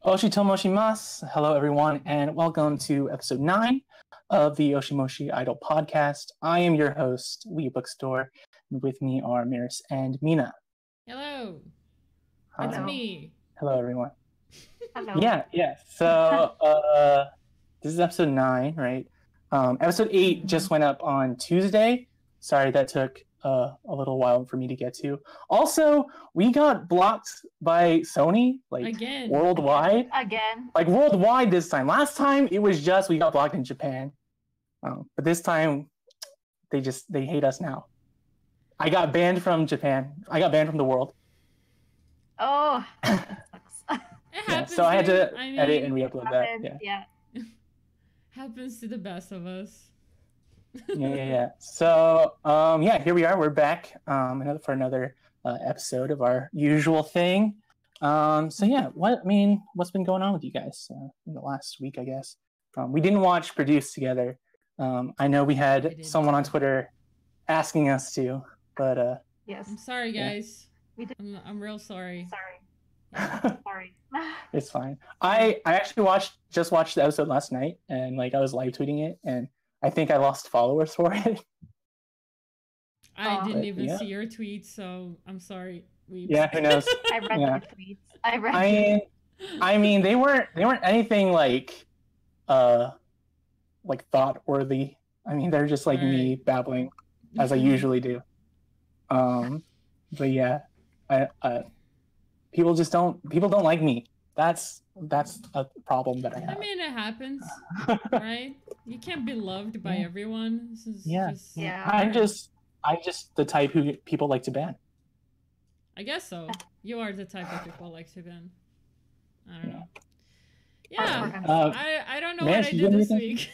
Oshi Moshi Mas. Hello, everyone, and welcome to episode 9 of the Oshi Moshi Idol podcast. I am your host, weeabookstore. With me are Miris and Mina. Hello. Hi. It's me. Hello, everyone. Hello. Yeah. So, this is episode 9, right? Episode 8 just went up on Tuesday. Sorry that took a little while for me to get to. Also, we got blocked by Sony, Again. worldwide. Again. Like worldwide this time. Last time it was just we got blocked in Japan. But this time they hate us now. I got banned from Japan. I got banned from the world. Oh, that sucks. It happens. So I had to edit and re-upload that. Yeah. Happens to the best of us. Yeah. So here we are. We're back for another episode of our usual thing. What's been going on with you guys in the last week? I guess we didn't watch Produce together. I know we had someone on Twitter asking us to, but yes. I'm sorry, guys. We did. I'm real sorry. Sorry. It's fine. I actually just watched the episode last night, and I was live tweeting it, and I think I lost followers for it. I didn't even see your tweets, so I'm sorry. Yeah, who knows? I read your tweets. I mean, they weren't anything thought worthy. I mean, they're just me babbling as I usually do. But yeah, people don't like me. That's a problem that I have. I mean, it happens, right? You can't be loved by everyone. This is I'm just the type who people like to ban. I guess so. You are the type of people like to ban. I don't know. Yeah, I don't know what I did this week.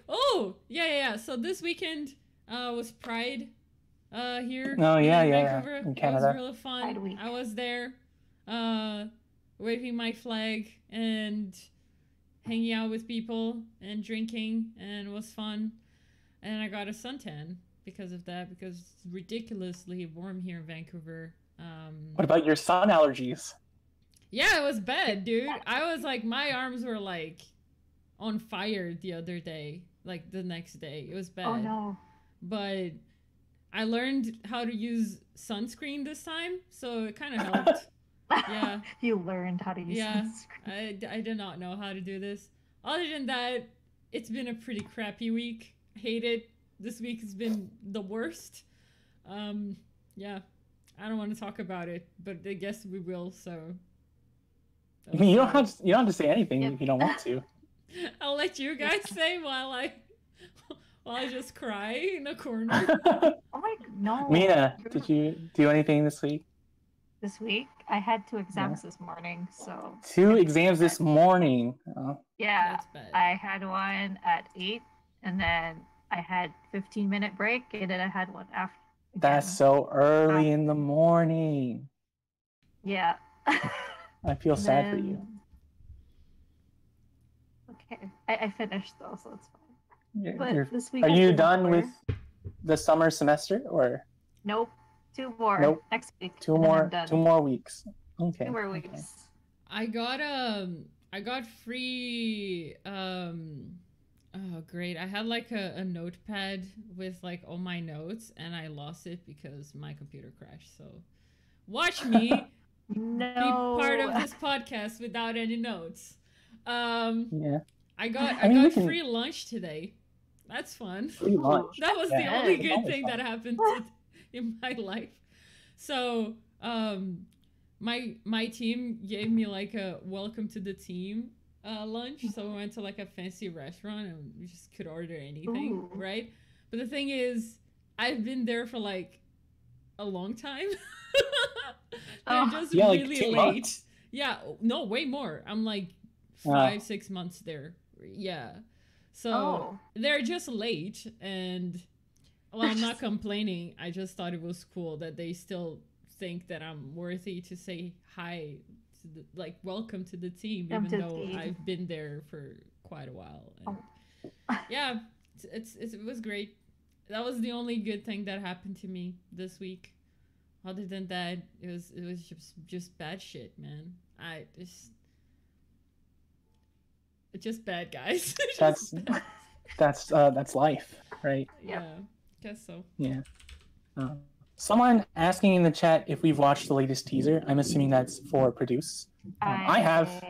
Oh, yeah. So this weekend was Pride here. Oh, in yeah, Vancouver. In Canada. It was really fun. I was there waving my flag and hanging out with people and drinking, and it was fun. And I got a suntan because of that, because it's ridiculously warm here in Vancouver. What about your sun allergies? Yeah, it was bad, dude. I was my arms were on fire the other day, the next day. It was bad. Oh no. But I learned how to use sunscreen this time, so it kind of helped. Yeah. You learned how to use sunscreen. I did not know how to do this. Other than that, it's been a pretty crappy week. I hate it. This week has been the worst. Yeah. I don't want to talk about it, but I guess we will, so. I mean, you don't have to say anything if you don't want to. I'll let you guys say while I just cry in a corner. Oh my no. Mina, did you do anything this week? This week? I had 2 exams this morning, so 2 exams this morning. Yeah. That's bad. I had one at 8, and then I had 15-minute break, and then I had one after. That's so early in the morning. Yeah. I feel sad for you. Okay. I finished though, so it's fine. Yeah, but this week are you done with the summer semester, or? Nope. 2 more. Nope. Next week. 2 more weeks. Okay. 2 more weeks. Okay. I got free oh great. I had a notepad with all my notes, and I lost it because my computer crashed. So watch me No. be part of this podcast without any notes. Yeah. I got free lunch today. That's fun. Free lunch. That was the only good thing that happened in my life. So, my team gave me a welcome to the team lunch. So we went to a fancy restaurant, and we just could order anything, right? But the thing is, I've been there for a long time. They're just really 2 late. months. Yeah, no, way more. I'm 5-6 months there. Yeah. So they're just late, and I'm not complaining. I just thought it was cool that they still think that I'm worthy to say hi, to welcome to the team, even though I've been there for quite a while. And yeah, it was great. That was the only good thing that happened to me this week. other than that, it was just bad shit, man. It's just bad, guys. That's life, right? Yeah, guess so. Yeah. Someone asking in the chat if we've watched the latest teaser. I'm assuming that's for Produce. I have.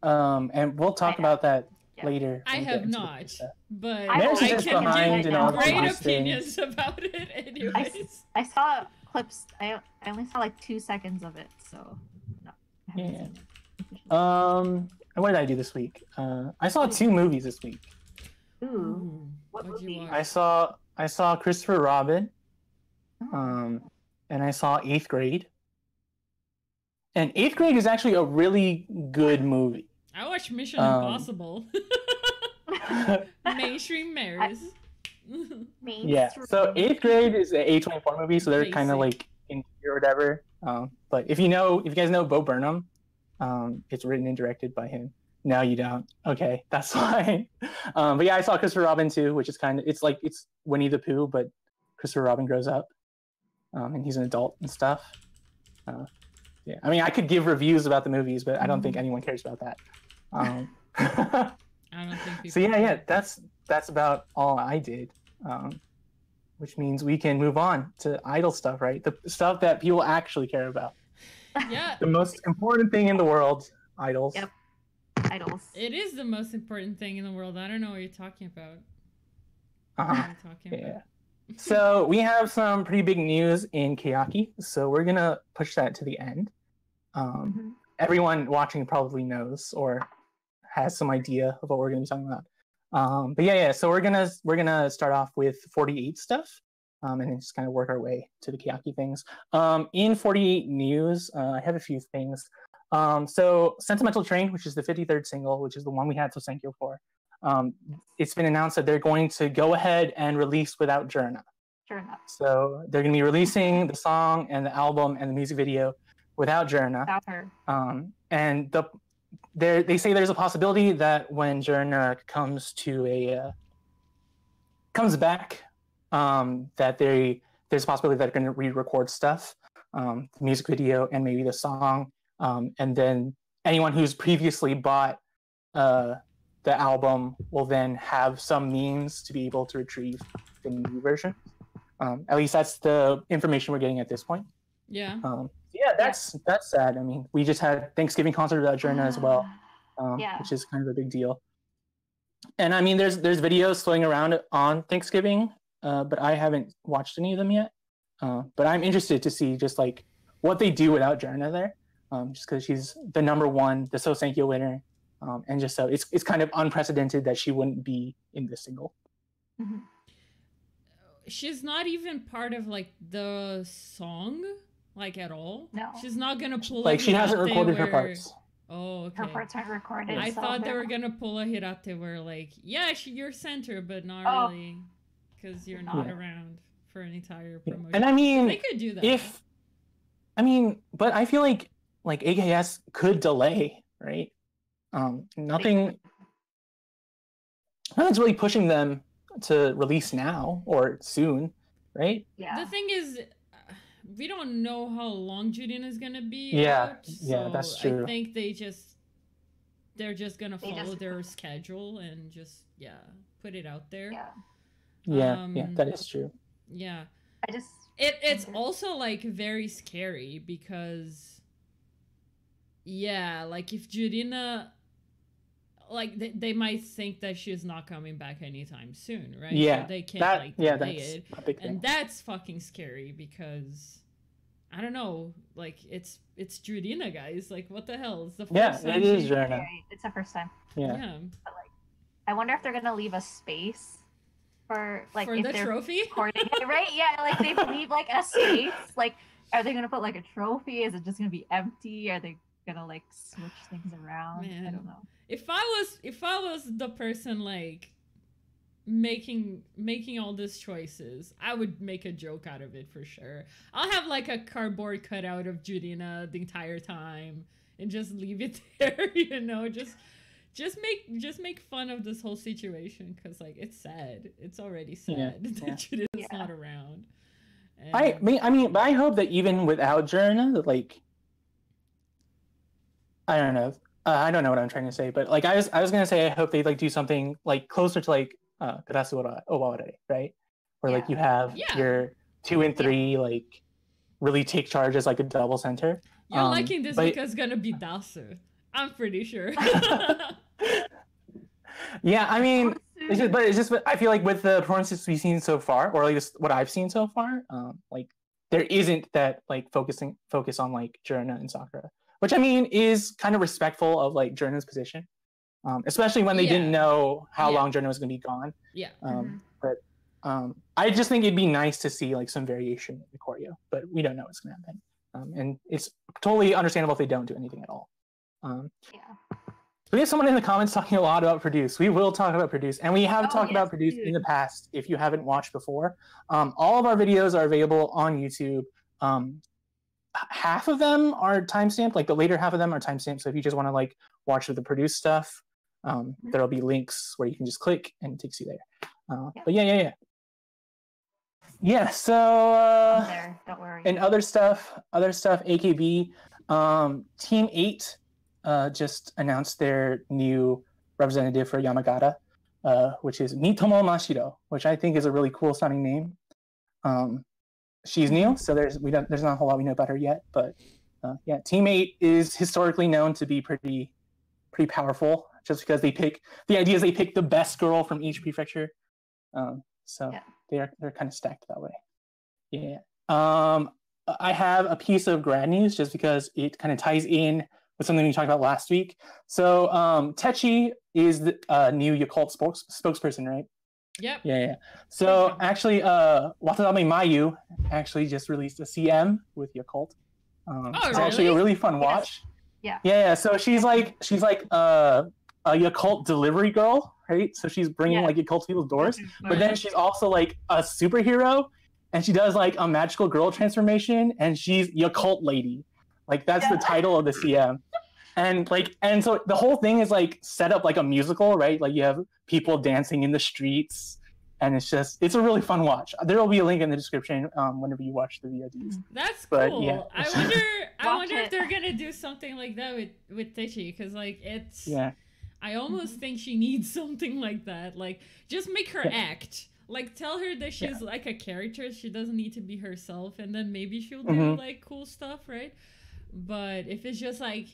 And we'll talk about that later. I have not, but Mary's I just can behind give and all great these opinions about it anyways. I saw clips. I only saw like 2 seconds of it, so no, I haven't seen it. What did I do this week? I saw 2 movies this week. Ooh. What movie? I saw Christopher Robin. And I saw 8th Grade. And 8th Grade is actually a really good movie. I watched Mission Impossible. Mainstream Marys. Yeah, so 8th Grade is an A24 movie, so they're kind of like in or whatever. But if you guys know Bo Burnham, it's written and directed by him. No, you don't. Okay, that's fine. But yeah, I saw Christopher Robin too, which is it's Winnie the Pooh, but Christopher Robin grows up, and he's an adult and stuff. Yeah, I mean, I could give reviews about the movies, but I don't think anyone cares about that. I don't think people. So yeah, that's about all I did, which means we can move on to idol stuff, right? The stuff that people actually care about. Yeah. The most important thing in the world, idols. Yep. Idols. It is the most important thing in the world. I don't know what you're talking about. Yeah. So we have some pretty big news in Keyaki, so we're gonna push that to the end. Everyone watching probably knows or has some idea of what we're gonna be talking about. But yeah. So we're gonna start off with 48 stuff, and then just kind of work our way to the Keyaki things. In 48 news, I have a few things. So Sentimental Train, which is the 53rd single, which is the one we had So Thank You for. It's been announced that they're going to go ahead and release without Jurina. So they're going to be releasing the song and the album and the music video without Jurina. Without her. And they say there's a possibility that when Jurina comes back, that there's a possibility that they're going to re-record stuff, the music video and maybe the song, and then anyone who's previously bought the album will then have some means to be able to retrieve the new version. At least that's the information we're getting at this point. Yeah. That's sad. I mean, we just had Thanksgiving concert without Jurina as well, which is kind of a big deal. And I mean, there's videos floating around on Thanksgiving, but I haven't watched any of them yet. But I'm interested to see just like what they do without Jurina there, just because she's the #1, the So Sankyo winner. And just so it's kind of unprecedented that she wouldn't be in this single. She's not even part of like the song, like at all. No, she's not gonna pull. Like she hasn't recorded her parts. Oh, okay. Her parts aren't recorded. I thought they were gonna pull a hirate where like, you're center, but not really, because you're not around for an entire promotion. And I mean, they could do that. But I feel like AKS could delay, right? Nothing's really pushing them to release now or soon, right? Yeah. The thing is, we don't know how long Jurina is gonna be. Yeah, so that's true. I think they're just gonna follow their schedule and just put it out there. Yeah, that is true. Yeah, it's also like very scary because like if Jurina, like they might think that she's not coming back anytime soon, right? Yeah, so they can't delay it, a big thing. And that's fucking scary because I don't know, like it's Jurina, guys. Like what the hell? It's the first time it is Jurina. It's the first time. Yeah. But like, I wonder if they're gonna leave a space for if the they're trophy, recording it, right? Yeah, like they leave like a space. Like, are they gonna put like a trophy? Is it just gonna be empty? Are they gonna like switch things around? Man. I don't know. If I was the person like making all these choices, I would make a joke out of it for sure. I'll have like a cardboard cutout of Jurina the entire time and just leave it there, just make fun of this whole situation because like it's sad. It's already sad that Jurina's not around. I mean, but I hope that even without Jurina, like, I don't know. I don't know what I'm trying to say, but like I was gonna say I hope they like do something like closer to like Dasu Oware, right? Where like you have your 2 and 3 like really take charge as like a double center. You're liking this because it's gonna be Dasu. I'm pretty sure. Yeah, I mean, it's just I feel like with the performances we've seen so far, or at least what I've seen so far, like there isn't that like focus on like Jurina and Sakura, which I mean is kind of respectful of like Jurina's position, especially when they didn't know how long Jurina was going to be gone. Yeah. But I just think it'd be nice to see like some variation in the choreo, but we don't know what's going to happen, and it's totally understandable if they don't do anything at all. We have someone in the comments talking a lot about Produce. We will talk about Produce, and we have talked about Produce in the past. If you haven't watched before, all of our videos are available on YouTube. Half of them are timestamped, like the later half of them are timestamped. So if you just want to like watch the Produce stuff, there'll be links where you can just click and it takes you there. But yeah. So there, don't worry. And other stuff. AKB Team 8. Just announced their new representative for Yamagata, which is Mitomo Mashiro, which I think is a really cool sounding name. She's new, so there's not a whole lot we know about her yet, but Team 8 is historically known to be pretty powerful, just because they pick the best girl from each prefecture. They're kind of stacked that way. Yeah. I have a piece of grad news just because it kind of ties in with something we talked about last week. So Techi is the new Yakult spokesperson, right? Yep. Yeah. So actually, Watanabe Mayu actually just released a CM with Yakult. It's actually a really fun watch. Yeah. So she's like a Yakult delivery girl, right? So she's bringing like Yakult to people's doors, but then she's also like a superhero, and she does like a magical girl transformation, and she's Yakult lady. Like that's the title of the CM. And so the whole thing is like set up like a musical, right? Like you have people dancing in the streets, and it's a really fun watch. There will be a link in the description whenever you watch the VODs. That's cool. Yeah. I wonder if they're gonna do something like that with Techi, because like it's I almost think she needs something like that. Like just make her act. Like tell her that she's like a character. She doesn't need to be herself, and then maybe she'll do like cool stuff, right? But if it's just like,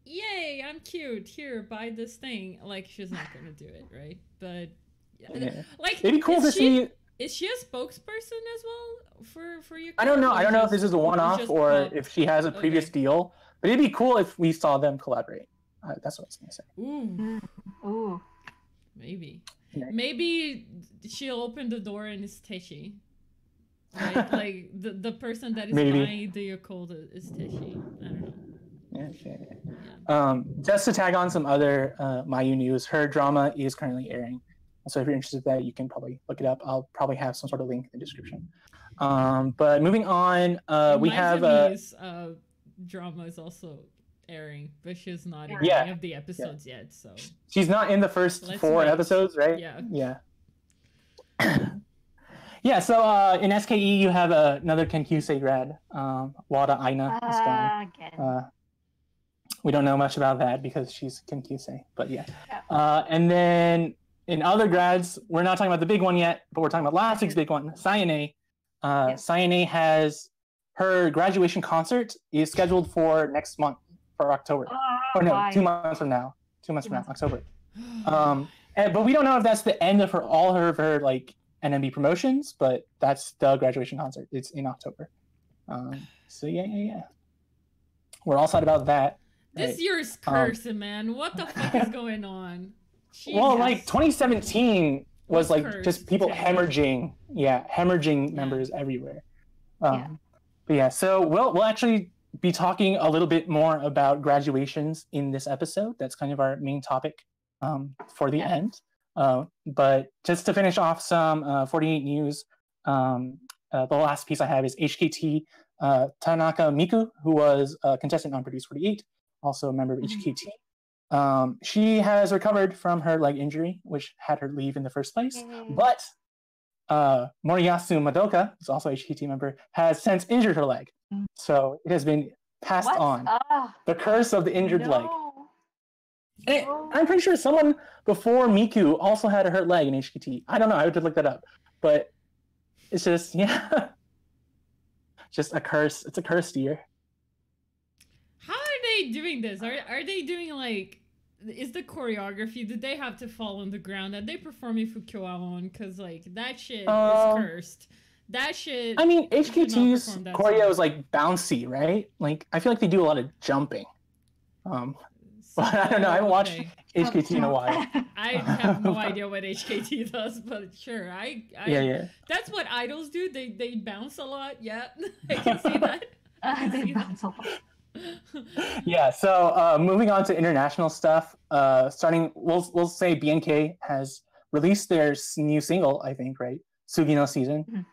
yay, I'm cute, here, buy this thing, like she's not gonna do it, right? But like it'd be cool to see. Is she a spokesperson as well for you? I don't know. I don't know if this is a one-off or if she has a previous deal. But it'd be cool if we saw them collaborate. That's what I was gonna say. Ooh. Maybe. Maybe she'll open the door and it's Techi. Right? Like the person that is buying the Yakult is Techi. I don't know. Just to tag on some other Mayu news, her drama is currently airing. So if you're interested in that, you can probably look it up. I'll probably have some sort of link in the description. But moving on, we have drama is also airing, but she's not in any of the episodes yet. So she's not in the first 4 episodes, right? Yeah. Yeah, so in SKE you have another Kenkyusei grad, Wada Aina is gone. We don't know much about that because she's Kenkyusei, but and then in other grads, we're not talking about the big one yet, but we're talking about last week's big one, Sayane. Sayane has her graduation concert is scheduled for next month, for October. 2 months from now. 2 months from now, October. But we don't know if that's the end of all of her like NMB promotions, but that's the graduation concert. It's in October. So yeah. We're all sad about that. This year's cursed, man. What the fuck is going on? Jesus. Well, like 2017 was like just people hemorrhaging members everywhere. But yeah, so we'll actually be talking a little bit more about graduations in this episode. That's kind of our main topic for the end. But just to finish off some 48 news, the last piece I have is HKT Tanaka Miku, who was a contestant on Produce 48, also a member of HKT. She has recovered from her leg injury, which had her leave in the first place. But Moriyasu Madoka, who's also a HKT member, has since injured her leg. So it has been passed on. The curse of the injured leg. And I'm pretty sure someone before Miku also had a hurt leg in HKT. I don't know. I would have to look that up. But it's just, just a curse. It's a cursed year. How are they doing this? Are they doing like... Is the choreography, did they have to fall on the ground? Are they performing Fukyoamon? Because, like, that shit is cursed. That shit... I mean, HKT's choreo is, like, bouncy, right? Like, I feel like they do a lot of jumping. But I don't know. I haven't watched HKT in a while. I have no idea what HKT does, but sure. Yeah. That's what idols do. They bounce a lot. Yeah, I can see that. They bounce a lot. Yeah, so moving on to international stuff, starting, we'll say BNK has released their new single, I think, right? Tsugi no Season.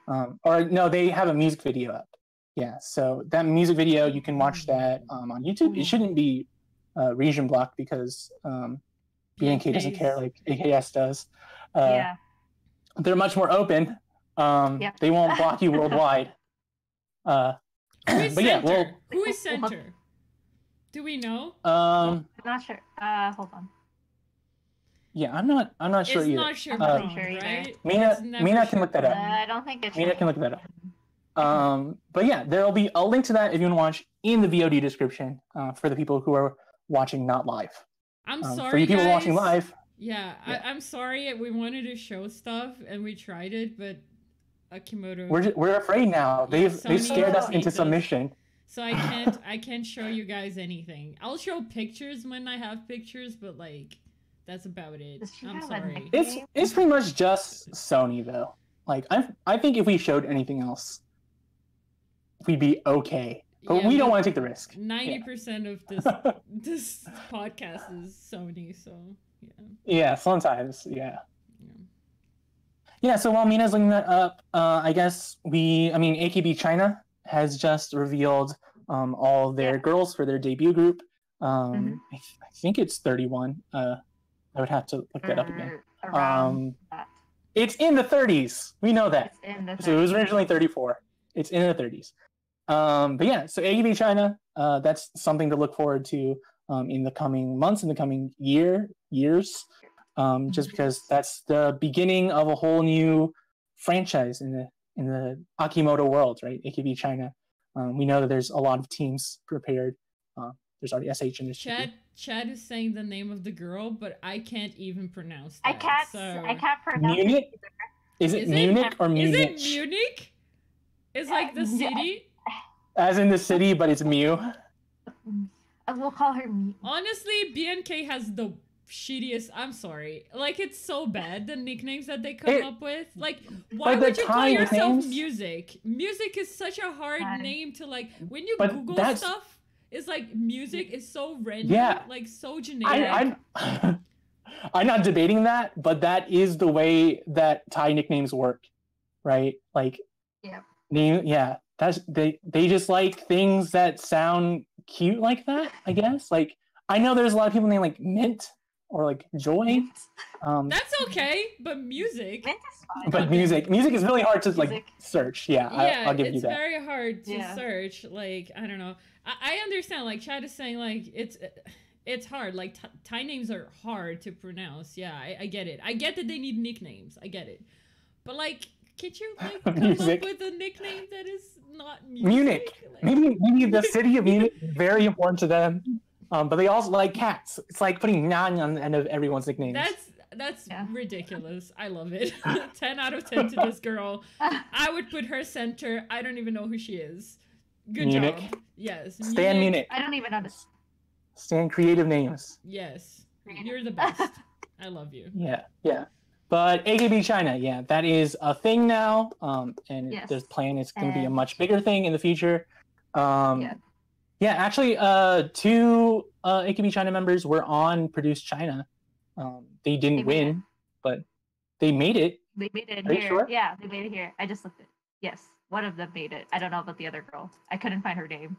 Or no, they have a music video up. Yeah, so that music video, you can watch that on YouTube. It shouldn't be region blocked because BNK doesn't care like AKS does. They're much more open. They won't block you worldwide. Who is center? Who is center? Do we know? I'm not sure. Hold on. Yeah, I'm not sure either. It's not sure, right? Mina can look that up. I don't think it's. Mina can look that up. But yeah, there'll be a link to that if you want to watch in the VOD description for the people who are watching not live. I'm sorry, for you people guys. watching live. Yeah, I'm sorry. We wanted to show stuff and we tried it, but Akimoto. We're afraid now. They've scared us into submission. So I can't show you guys anything. I'll show pictures when I have pictures, but like that's about it. I'm sorry. It's pretty much just Sony though. Like I think if we showed anything else, we'd be okay. But we don't want to take the risk. 90% of this podcast is Sony, so yeah. Yeah, sometimes, yeah. Yeah, so while Mina's looking that up, I guess AKB China has just revealed all their girls for their debut group. I think it's 31. I would have to look that up again. It's in the 30s. We know that. So it was originally 34. It's in the 30s. But yeah, so AKB China, that's something to look forward to in the coming months, in the coming years. Just because that's the beginning of a whole new franchise in the Akimoto world, right? AKB China. We know that there's a lot of teams prepared. There's already SH in this. Chad is saying the name of the girl, but I can't even pronounce that. I can't pronounce Munich? it either. Is it Munich or Munich? Is it Munich? It's like the city? As in the city, but it's Mew. We'll call her Mew. Honestly, BNK has the shittiest. I'm sorry. Like, it's so bad, the nicknames that they come up with. Like, why would you call yourself Music? Music is such a hard name to, like, when you Google stuff, it's like Music is so random, like, so generic. I'm not debating that, but that is the way that Thai nicknames work, right? Like, they just like things that sound cute like that, I guess. Like, I know there's a lot of people named like Mint or like Joy. That's okay, but Music. Mint is fine. But music is really hard to like search. Yeah, I'll give you that. It's very hard to search. Like, I don't know. I understand. Like, Chad is saying, like, it's hard. Like, Thai names are hard to pronounce. Yeah, I get it. I get that they need nicknames. I get it. But like, can't you like come up with a nickname that is not Munich? Like, maybe the city of Munich is very important to them. But they also like cats. It's like putting nan on the end of everyone's nicknames. That's ridiculous. I love it. 10 out of 10 to this girl. I would put her center. I don't even know who she is. Good Munich. job. Yes. Stan Munich. I don't even understand. Stan creative names. Yes. You're the best. I love you. Yeah. But AKB China, that is a thing now. And there's plan it's going to be a much bigger thing in the future. Actually, 2 AKB China members were on Produce China. They didn't win, but they made it. They made it Are here. You sure? Yeah, they made it here. I just looked at it. Yes, one of them made it. I don't know about the other girl. I couldn't find her name.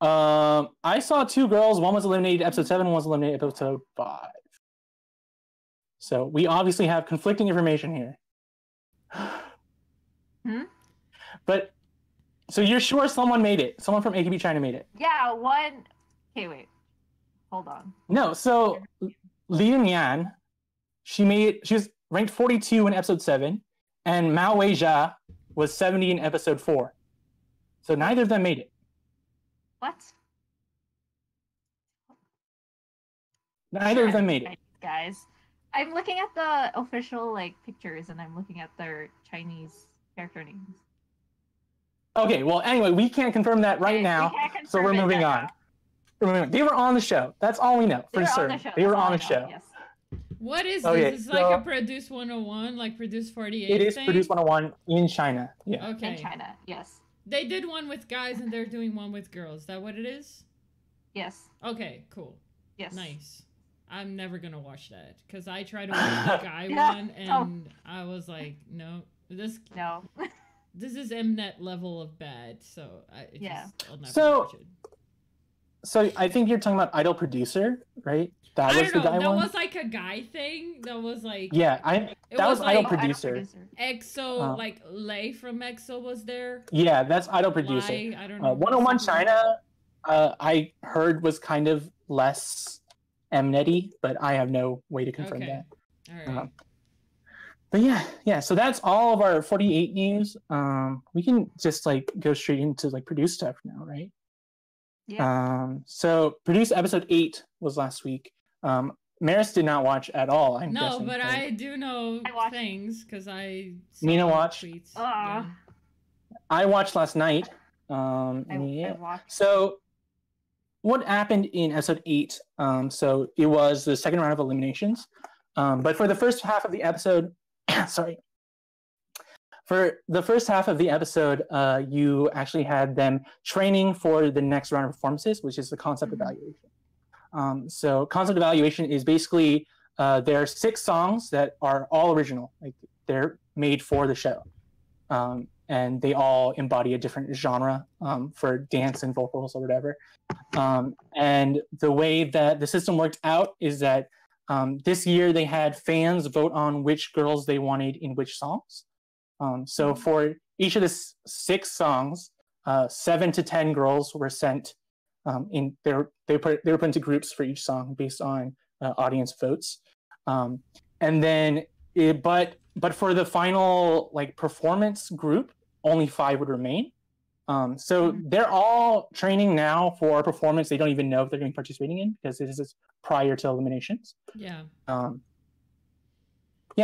I saw 2 girls. One was eliminated episode 7, one was eliminated episode 5. So we obviously have conflicting information here. But so you're sure someone made it? Someone from AKB China made it? Yeah, one. Okay, wait. Hold on. No, so Liu Yan, she was ranked 42 in episode 7, and Mao Weijia was 70 in episode 4. So neither of them made it. What? Neither of them made it. Guys, I'm looking at the official like pictures, and I'm looking at their Chinese character names. Okay, well, anyway, we can't confirm that right now, so we're moving on. They were on the show. That's all we know for certain. They were on the show. Yes. What is this? It's like a Produce 101, like Produce 48 It is thing? Produce 101 in China. Yeah. Okay. In China, yes. They did one with guys and they're doing one with girls. Is that what it is? Yes. Okay, cool. Yes. Nice. I'm never gonna watch that because I tried to watch the guy one and I was like, no, this is Mnet level of bad. So I'll never watch it. So I think you're talking about Idol Producer, right? That was the guy one. That was like a guy thing. That was like that was Idol Producer. EXO, like Lei from EXO was there. Yeah, that's Idol Producer. I don't know. 101 China, I heard was kind of less Mnet-y, but I have no way to confirm that. All right. But yeah. So that's all of our 48 news. We can just like go straight into like Produce stuff now, right? Yeah. So Produce episode 8 was last week. Maris did not watch at all. I'm guessing, but right? I do know things because I saw Nina watched. tweets. I watched last night. I watched. So what happened in episode 8? So it was the second round of eliminations. But for the first half of the episode, For the first half of the episode, you actually had them training for the next round of performances, which is the concept evaluation. So concept evaluation is basically there are 6 songs that are all original, like they're made for the show, and they all embody a different genre for dance and vocals or whatever. And the way that the system worked out is that this year they had fans vote on which girls they wanted in which songs. So for each of the 6 songs, 7 to 10 girls were sent they were put into groups for each song based on audience votes. And then but for the final like performance group, only 5 would remain. So they're all training now for a performance they don't even know if they're going to be participating in because this is prior to eliminations.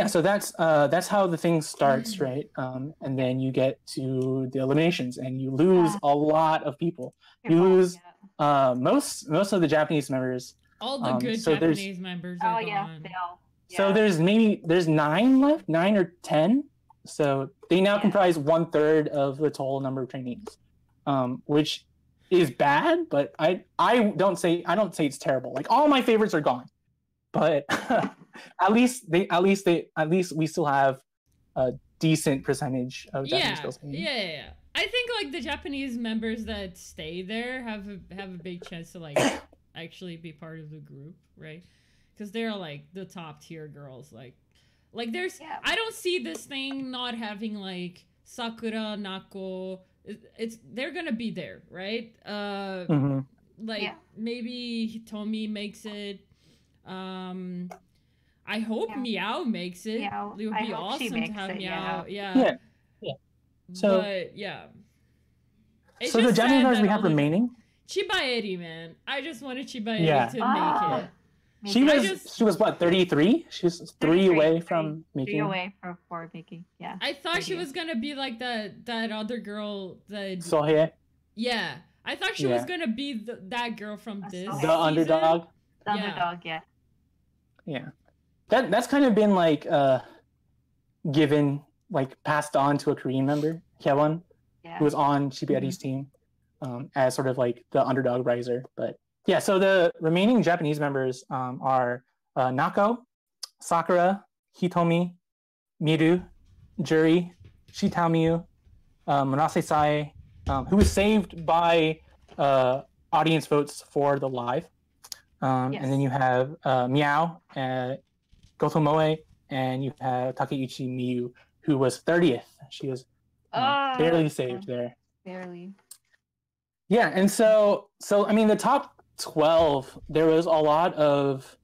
So that's how the thing starts, right? And then you get to the eliminations, and you lose a lot of people. You lose most of the Japanese members. All the good Japanese members are gone. So there's 9 left, 9 or 10. So they now comprise 1/3 of the total number of trainees, which is bad. But I don't say it's terrible. Like all my favorites are gone, but. At least we still have a decent percentage of Japanese girls. Yeah. I think like the Japanese members that stay there have a big chance to like actually be part of the group, right? Because they're like the top tier girls. Like there's I don't see this thing not having like Sakura, Nako. They're gonna be there, right? Maybe Hitomi makes it. I hope Meow makes it. It would be awesome to have Meow. Yeah. So It's so the Japanese members we have remaining. Chibaeri, man. I just wanted Chibaeri to make it. She was what, 33? She was 3 away from making. 3 away for making. Yeah. I thought she was gonna be like that other girl that. Sohye. Yeah, I thought she was gonna be that girl from this. The season. underdog. The underdog, yeah. Yeah. That's kind of been like given, like passed on to a Korean member, Hyewon, who was on Chibaeri's team, as sort of like the underdog riser. But yeah, so the remaining Japanese members are Nako, Sakura, Hitomi, Miru, Juri, Shitamiyu, Monase Sae, who was saved by audience votes for the live. And then you have Meow, Gotomoe, and you have Takeuchi Miyu who was 30th. She was barely saved there. Barely. Yeah, and so I mean, the top 12, there was a lot of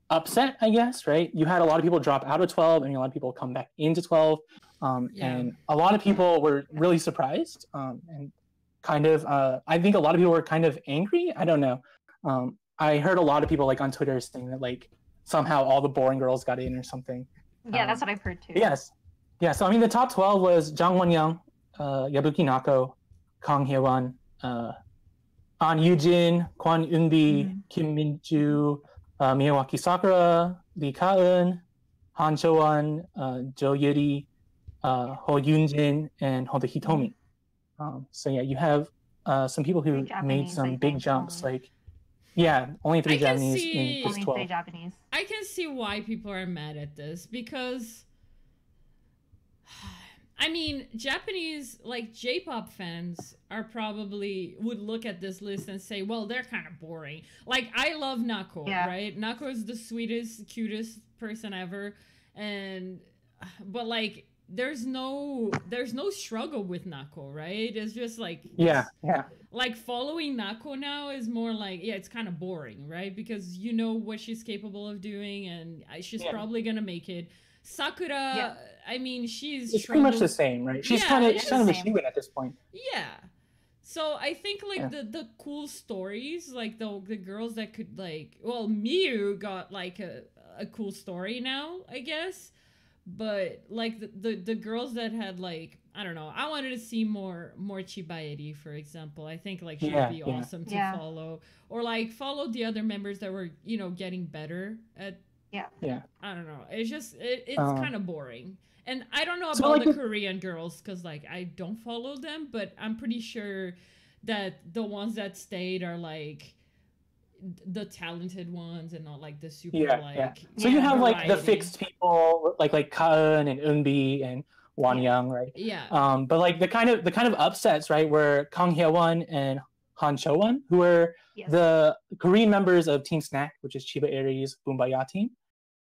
upset, I guess, right? You had a lot of people drop out of 12, and a lot of people come back into 12, and a lot of people were really surprised, and kind of, I think a lot of people were kind of angry. I don't know. I heard a lot of people like on Twitter saying that like somehow all the boring girls got in or something. Yeah, that's what I've heard too. Yes. Yeah, so I mean, the top 12 was Jang Won-young, Yabuki Nako, Kang Hye-won, An Yujin, Kwon Eun-bi, Kim Min-ju, Miyawaki Sakura, Lee Ka-eun, Han Cho-won, Jo Yuri, Ho Yoon-jin, and Hoda Hitomi. So yeah, you have some people who made some big jumps. Like, yeah, only 3 Japanese in this 12. Only 3 Japanese. I can see why people are mad at this, because I mean, Japanese, like, J-pop fans are probably would look at this list and say, well, they're kind of boring. Like, I love Nako, right? Nako is the sweetest, cutest person ever, but like, there's no struggle with Nako, right? It's just like, like, following Nako now is more like, it's kind of boring, right? Because you know what she's capable of doing, and she's probably gonna make it. Sakura, I mean, it's pretty much the same, right? She's kind of a shoo-in at this point. Yeah. So I think like the cool stories, like the girls that could, like, well, Miyu got like a cool story now, I guess. But like the girls that had, like, I don't know, I wanted to see more Chibaeri, for example. I think like she would be awesome to follow, or like follow the other members that were, you know, getting better at. I don't know. It's just it's kind of boring, and I don't know about the Korean girls because like I don't follow them, but I'm pretty sure that the ones that stayed are like the talented ones and not like the super So you have like the fixed people like Kaeun and Eunbi and Won-young, right? But like the kind of upsets, right, were Kang Hye-won and Han Cho-won, who were the Korean members of Team Snack, which is Chiba Aries Boombayah team,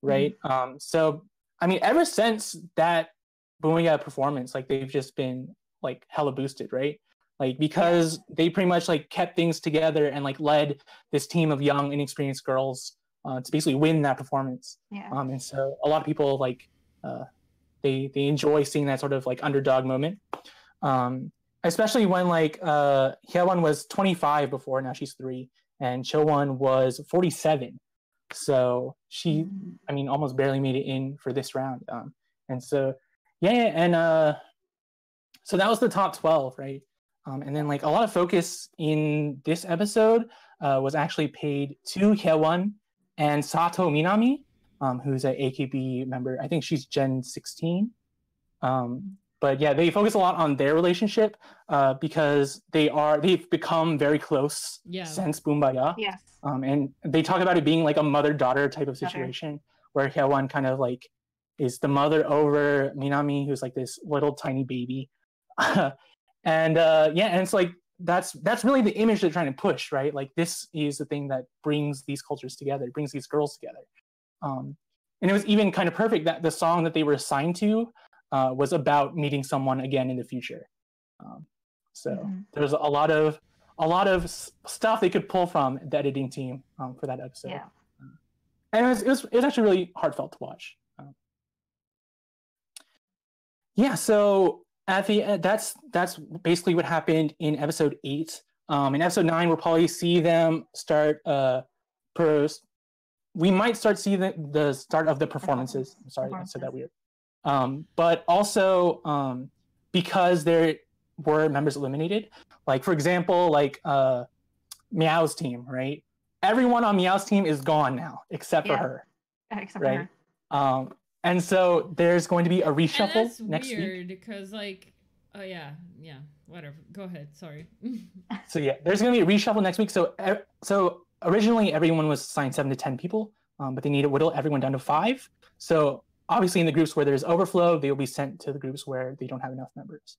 right? So I mean, ever since that Boombayah performance, like they've just been like hella boosted, right? Like, because they pretty much like kept things together and like led this team of young, inexperienced girls to basically win that performance. And so a lot of people like they enjoy seeing that sort of like underdog moment, especially when like Hyewon was 25 before, now she's 3, and Cho-won was 47. So she, I mean, almost barely made it in for this round. And so so that was the top 12, right? And then like a lot of focus in this episode was actually paid to Hyewon and Sato Minami, who's an AKB member. I think she's Gen 16. But yeah, they focus a lot on their relationship because they've become very close since Boombayah. And they talk about it being like a mother-daughter type of situation where Hyewon kind of like is the mother over Minami, who's like this little tiny baby. And it's like that's really the image they're trying to push, right? Like, this is the thing that brings these cultures together, brings these girls together. And it was even kind of perfect that the song that they were assigned to was about meeting someone again in the future. So there's a lot of stuff they could pull from the editing team for that episode. And it was actually really heartfelt to watch. So at the end, that's basically what happened in episode 8. In episode 9, we'll probably see them start. We might start see the start of the performances. I'm sorry, I said that weird. But also because there were members eliminated, like for example, like Meow's team, right? Everyone on Meow's team is gone now except for her. Except for her. And so there's going to be a reshuffle next week. That's weird because, like, whatever. Go ahead. Sorry. So yeah, there's going to be a reshuffle next week. So originally everyone was assigned 7 to 10 people, but they need to whittle everyone down to 5. So obviously in the groups where there's overflow, they will be sent to the groups where they don't have enough members,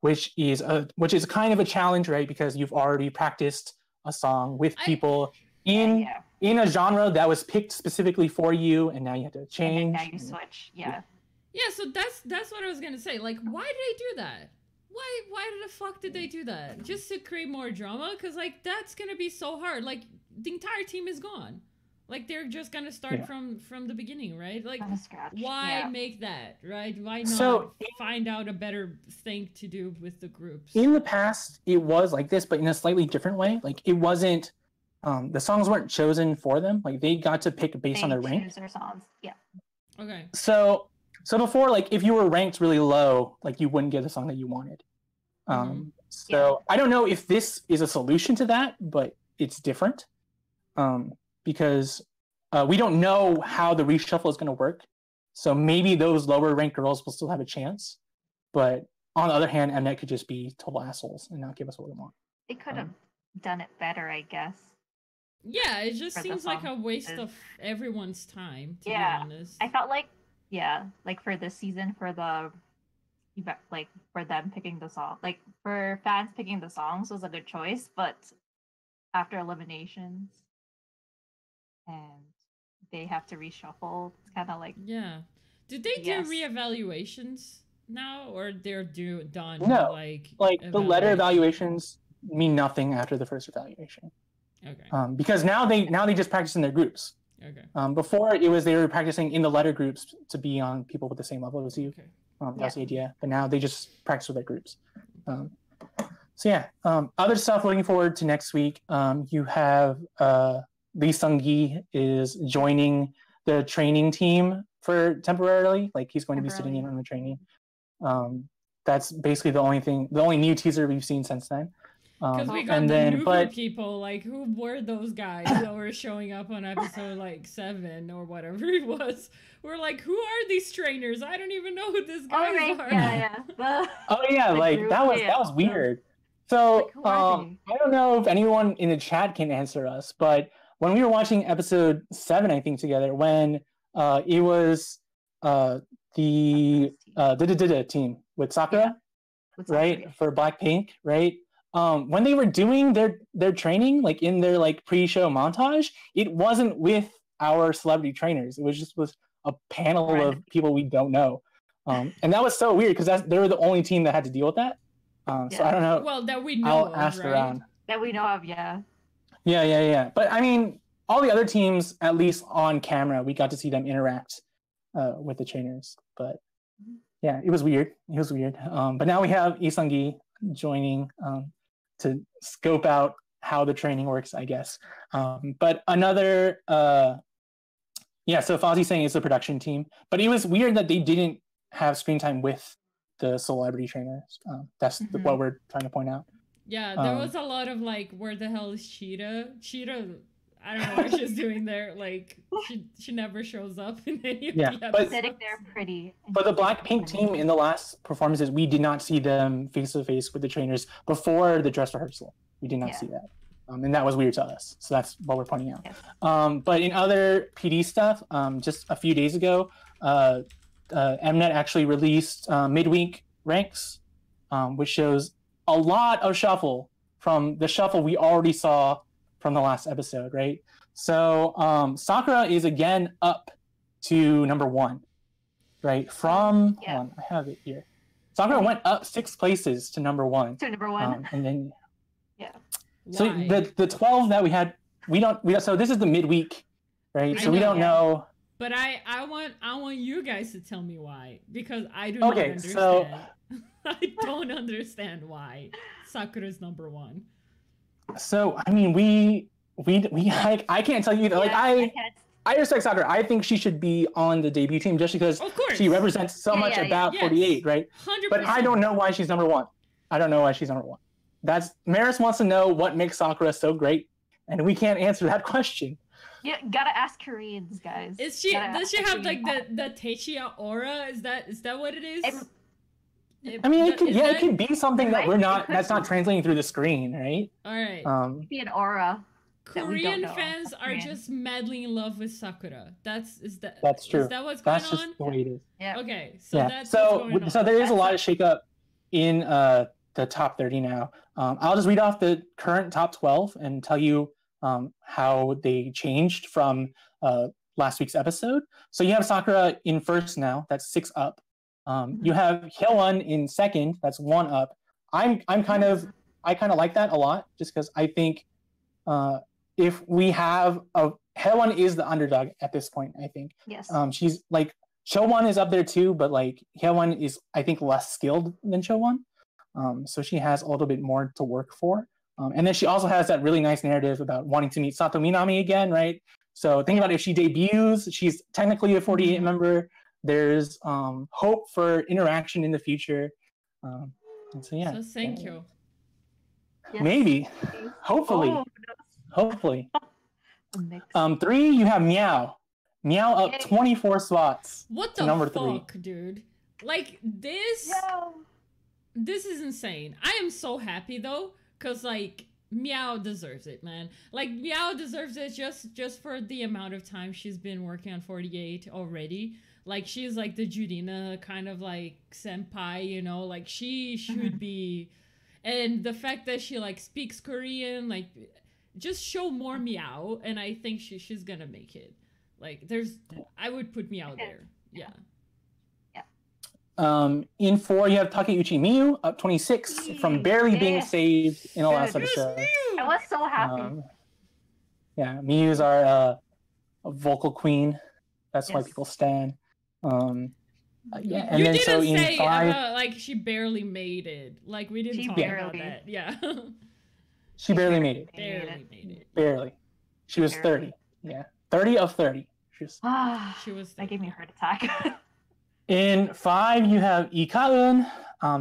which is kind of a challenge, right? Because you've already practiced a song with people in a genre that was picked specifically for you, and now you have to change. And now you switch. Yeah, so that's what I was gonna say. Like, why did they do that? Why the fuck did they do that? Just to create more drama? Because like that's gonna be so hard. Like the entire team is gone. Like they're just gonna start from the beginning, right? Like why make that, right? Why not find out a better thing to do with the groups? In the past, it was like this, but in a slightly different way. Like it wasn't. The songs weren't chosen for them. Like they got to pick based on their rank. Choose their songs. Yeah. Okay. So before, like if you were ranked really low, like you wouldn't get the song that you wanted. I don't know if this is a solution to that, but it's different. Because we don't know how the reshuffle is going to work. So maybe those lower ranked girls will still have a chance. But on the other hand, Mnet could just be total assholes and not give us what we want. They could have done it better, I guess. Yeah, it just seems like a waste of everyone's time, to be honest. I felt like, like for this season, for the, like for them picking the song, like for fans picking the songs was a good choice, but after eliminations, and they have to reshuffle. It's kind of like Did they do reevaluations now, or they're done? No, like the letter evaluations mean nothing after the first evaluation. Okay. Because now they just practice in their groups. Okay. Before it was they were practicing in the letter groups to be on people with the same level as you. Okay. That's the idea. But now they just practice with their groups. Other stuff looking forward to next week. You have Lee Sung-gi is joining the training team for temporarily. Like he's going to be sitting in on the training. That's basically the only new teaser we've seen since then. Because we got the people, like who were those guys that were showing up on episode like 7 or whatever it was? We're like, who are these trainers? I don't even know who these guys are. That was weird. So I don't know if anyone in the chat can answer us, but when we were watching episode 7, I think together, when it was the team with Sakura, right, for Blackpink, right? When they were doing their training, like in their like pre-show montage, it wasn't with our celebrity trainers. It was just with a panel of people we don't know, and that was so weird because they were the only team that had to deal with that. So I don't know. Well, that we know. I'll ask around. That we know of, yeah. Yeah. But I mean, all the other teams, at least on camera, we got to see them interact with the trainers. But yeah, it was weird. But now we have Lee Sung-gi joining to scope out how the training works, I guess. But another, so Fozzie's saying it's a production team. But it was weird that they didn't have screen time with the celebrity trainers. That's what we're trying to point out. Yeah, there was a lot of like, where the hell is Cheetah? Cheetah, I don't know what she's doing there. Like, she never shows up in any of the episodes. But they're pretty. But the Blackpink team in the last performances, we did not see them face to face with the trainers before the dress rehearsal. We did not see that. And that was weird to us. So that's what we're pointing out. Yes. But in other PD stuff, just a few days ago, Mnet actually released midweek ranks, which shows a lot of shuffle from the shuffle we already saw from the last episode, right? So Sakura is again up to number 1, right? From hold on, I have it here. Sakura went up 6 places to number 1. To number 1. And then so the 12 that we had, we don't so this is the midweek, right? So we don't know. But I want you guys to tell me why, because I do not understand. So I don't understand why Sakura's number 1. So I mean, we I can't tell you that. Like I respect Sakura. I think she should be on the debut team just because she represents so much about 48, right? 100%. But I don't know why she's number 1. I don't know why she's number 1. That's Maris wants to know what makes Sakura so great, and we can't answer that question. Yeah, gotta ask Koreans, guys. Does she have like the Teixeira aura? Is that what it is? I mean, it could be something that that's not translating through the screen, right? All right. Be an aura. Korean fans are just madly in love with Sakura. That's true. Is that what's going on? That's just the way it is. Yeah. Okay. So that's what's going on. So there is a lot of shakeup in the top 30 now. I'll just read off the current top 12 and tell you how they changed from last week's episode. So you have Sakura in first now. That's 6 up. You have Hyewon in second. That's 1 up. I kind of like that a lot, just because I think if we have Hyewon is the underdog at this point. I think. Yes. She's like Chowon is up there too, but like Hyewon is I think less skilled than Chowon. So she has a little bit more to work for. And then she also has that really nice narrative about wanting to meet Sato Minami again, right? So think about if she debuts, she's technically a 48 member. There's hope for interaction in the future. And so yeah. So thank you. Yes. Maybe. Hopefully. Oh, Hopefully. a mix. 3, you have Meow. Meow up Yay. 24 spots. What the number fuck, 3. dude? Like this. No. This is insane. I am so happy though, cause like Meow deserves it, man. Like Meow deserves it just for the amount of time she's been working on 48 already. Like she's like the Jurina kind of like senpai, you know, like she should be. And the fact that she like speaks Korean, like just show more Meow, and I think she's gonna make it. Like I would put Meow there. Yeah. In 4, you have Takeuchi Miyu up 26 from barely being saved in the last episode. I was so happy. Yeah, Miyu's our vocal queen. That's why Yes. people stan. Yeah, and you then didn't so in say 5, about, like she barely made it. Like we didn't She talk about barely. that. Yeah. she barely made it. Barely made it. Barely. She was 30. Yeah, 30 of 30. She was... She was. That gave me a heart attack. In 5, you have Ikaun.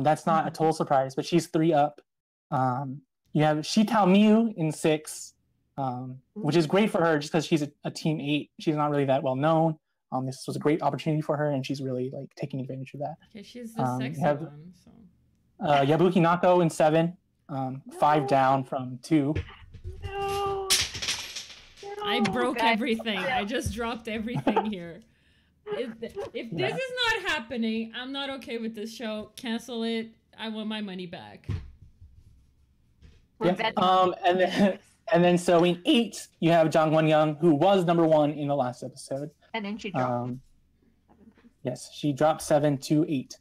That's not a total surprise, but she's 3 up. You have Shitao Miyu in 6, which is great for her just because she's a team 8. She's not really that well known. This was a great opportunity for her, and she's really like taking advantage of that. Okay, she's the sexy have- one. So. Yabuki Nako in 7, 5 down from 2. No. I broke guys. everything. I just dropped everything here. If this is not happening, I'm not okay with this show. Cancel it. I want my money back. We're Yeah. betting. And then so in 8, you have Jang Won-young, who was number 1 in the last episode. And then she dropped. Yes, she dropped 7 to 8.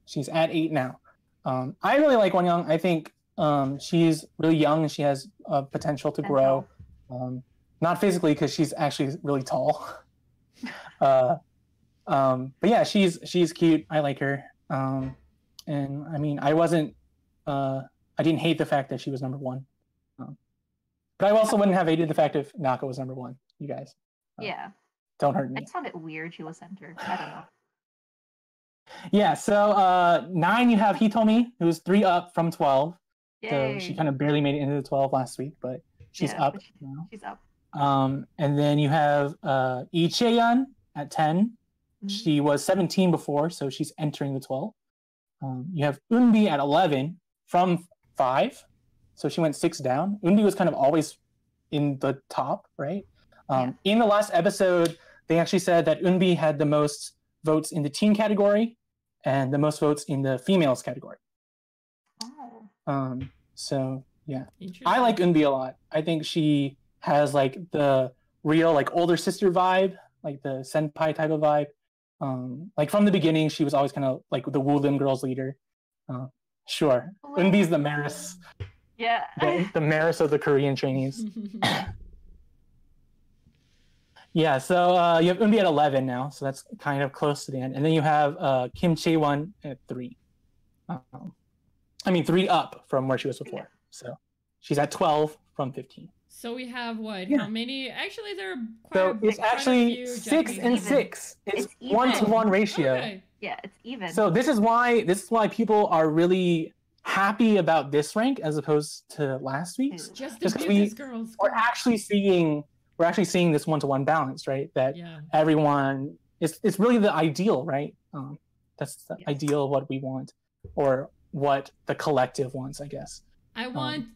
She's at 8 now. I really like Won-young. I think she's really young and she has potential to grow. Not physically, because she's actually really tall. But yeah, she's cute. I like her. And I mean, I didn't hate the fact that she was number 1. But I also wouldn't have hated the fact if Naka was number 1. You guys. Yeah. Don't hurt me. It sounded weird she was center. I don't know. Yeah, so 9, you have Hitomi, who's 3 up from 12. Yay. So she kind of barely made it into the 12 last week, but she's up but now. She's up. And then you have Lee Chae-yeon at 10. She was 17 before, so she's entering the 12. You have Eunbi at 11 from 5. So she went 6 down. Eunbi was kind of always in the top, right? In the last episode, they actually said that Eunbi had the most votes in the teen category and the most votes in the females category. Oh. So yeah, I like Eunbi a lot. I think she has like the real like older sister vibe, like the senpai type of vibe. Like from the beginning, she was always kind of like the Woolim girls leader. Sure, Eunbi's the Maris. Yeah. The Maris of the Korean trainees. Yeah, so you have Eunbi at 11 now, so that's kind of close to the end. And then you have Kim Chae-won at 3. 3 up from where she was before. So she's at 12 from 15. So we have what? Yeah. How many? Actually, there are quite So it's actually 6 and 6. It's 1-to-1 ratio. Okay. Yeah, it's even. So this is why people are really happy about this rank as opposed to last week's. Just Just the 'cause biggest girls. We're actually seeing this 1-to-1 balance, right? That everyone it's really the ideal, right? That's the ideal of what we want, or what the collective wants, I guess. I want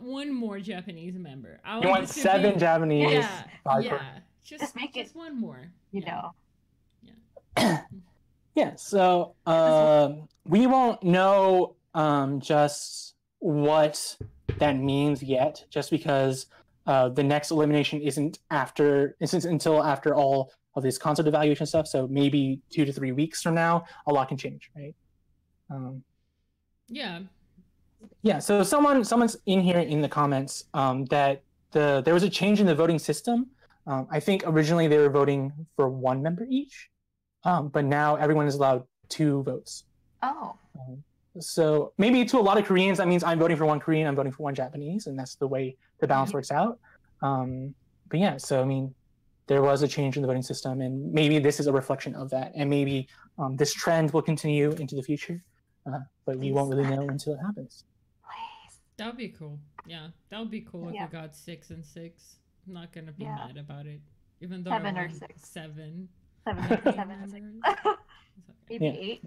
one more Japanese member. You want 7 Japanese? Yeah. Just make it one more. You know. Yeah. So we won't know just what that means yet, just because the next elimination isn't until after all of this concept evaluation stuff. So maybe 2 to 3 weeks from now, a lot can change, right? Yeah. So someone's in here in the comments that there was a change in the voting system. I think originally they were voting for 1 member each, but now everyone is allowed 2 votes. Oh. So maybe to a lot of Koreans, that means I'm voting for 1 Korean, I'm voting for 1 Japanese, and that's the way the balance works out. But yeah, so I mean, there was a change in the voting system, and maybe this is a reflection of that, and maybe this trend will continue into the future, but we won't really know until it happens. That would be cool. Yeah, that would be cool if we got 6 and 6. I'm not gonna be mad about it, even though 7 or 6. 7. 7 maybe 8.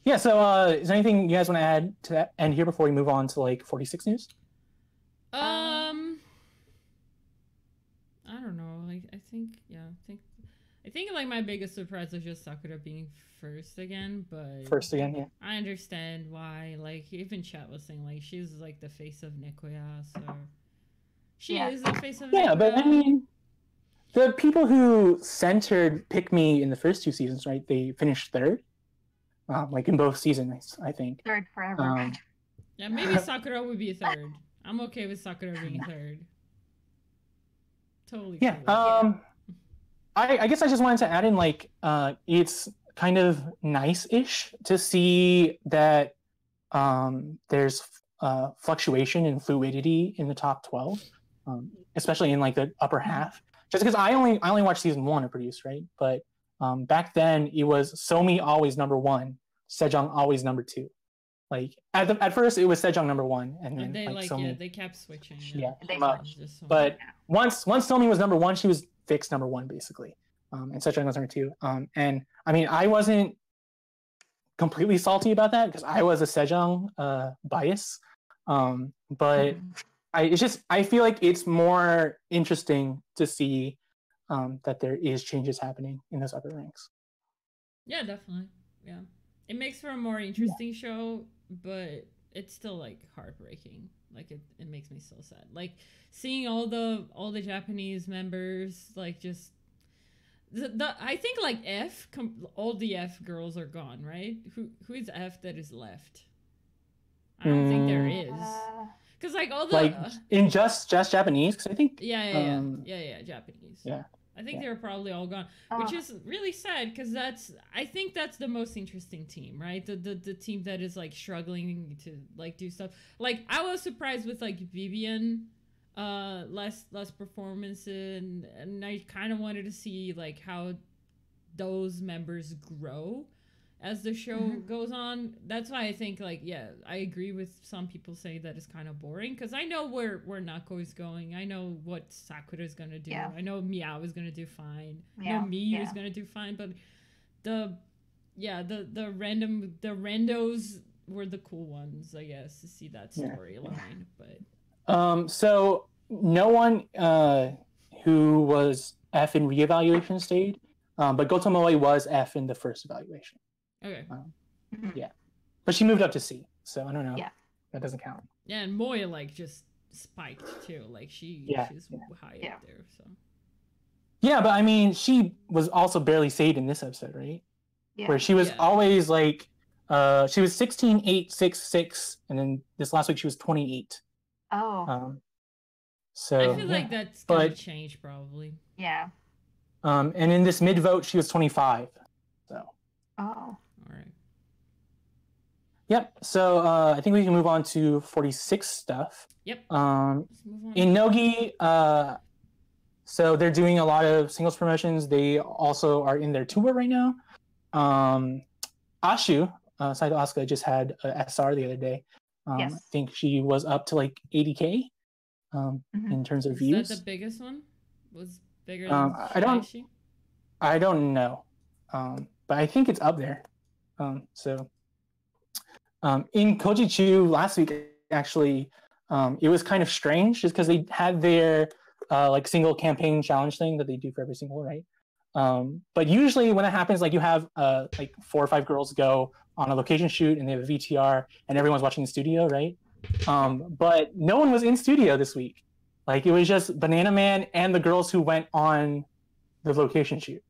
Yeah, so is there anything you guys want to add to that end here before we move on to like 46 news? I don't know. Like, I think like my biggest surprise was just Sakura being first again, but I understand why. Like, even chat was saying like she's like the face of Nikoya, so she is the face of Nikoya. Yeah, but I mean, the people who centered Pick Me in the first 2 seasons, right? They finished 3rd. Like in both seasons, I think. 3rd forever. Yeah, maybe Sakura would be 3rd. I'm okay with Sakura being 3rd. Totally. Yeah. I guess I just wanted to add in like it's kind of nice-ish to see that there's fluctuation and fluidity in the top 12, especially in like the upper half. Just because I only watched season 1 of Produce, right? But back then it was Somi always number 1, Sejong always number 2. Like at first it was Sejong number 1, and then Somi, they kept switching. But once Somi was number 1, she was fixed number 1 basically, and Sejong was number 2. And I mean, I wasn't completely salty about that because I was a Sejong bias, but I feel like it's more interesting to see that there is changes happening in those upper ranks. Yeah, definitely. Yeah, it makes for a more interesting show, but it's still like heartbreaking. Like it makes me so sad. Like seeing all the Japanese members like just I think like all the F girls are gone, right? Who is F that is left? I don't think there is. Because like all the like in just Japanese, because I think Japanese. Yeah, I think they were probably all gone, which is really sad because I think that's the most interesting team, right? The team that is like struggling to like do stuff. Like I was surprised with like Vivian, less performance, and I kind of wanted to see like how those members grow as the show goes on. That's why I think like I agree with some people saying that it's kind of boring because I know where Nako is going. I know what Sakura is gonna do. I know Miao is gonna do fine. I know Miyu is gonna do fine. But the randos were the cool ones, I guess, to see that storyline. But so no one who was F in reevaluation stayed, but Gotomoe was F in the first evaluation. Okay. Yeah, but she moved up to C, so I don't know. Yeah, that doesn't count. Yeah, and Moya like just spiked too. Like she's high up there. So. Yeah, but I mean, she was also barely saved in this episode, right? Yeah. Where she was always like, she was 16, 8, 6, 6, and then this last week she was 28. Oh. So I feel like that's gonna change probably. Yeah. And in this mid vote she was 25. So. Oh. All right. Yep. So I think we can move on to 46 stuff. Yep. In Nogi, so they're doing a lot of singles promotions. They also are in their tour right now. Ashu, Saito Asuka, just had a SR the other day. I think she was up to like 80K in terms of views. Is that the biggest one? Was bigger than I don't know. But I think it's up there. In Kojichu last week, actually, it was kind of strange just because they had their like single campaign challenge thing that they do for every single, right? But usually when that happens, like you have like 4 or 5 girls go on a location shoot and they have a VTR and everyone's watching the studio, right? But no one was in studio this week. Like it was just Banana Man and the girls who went on the location shoot.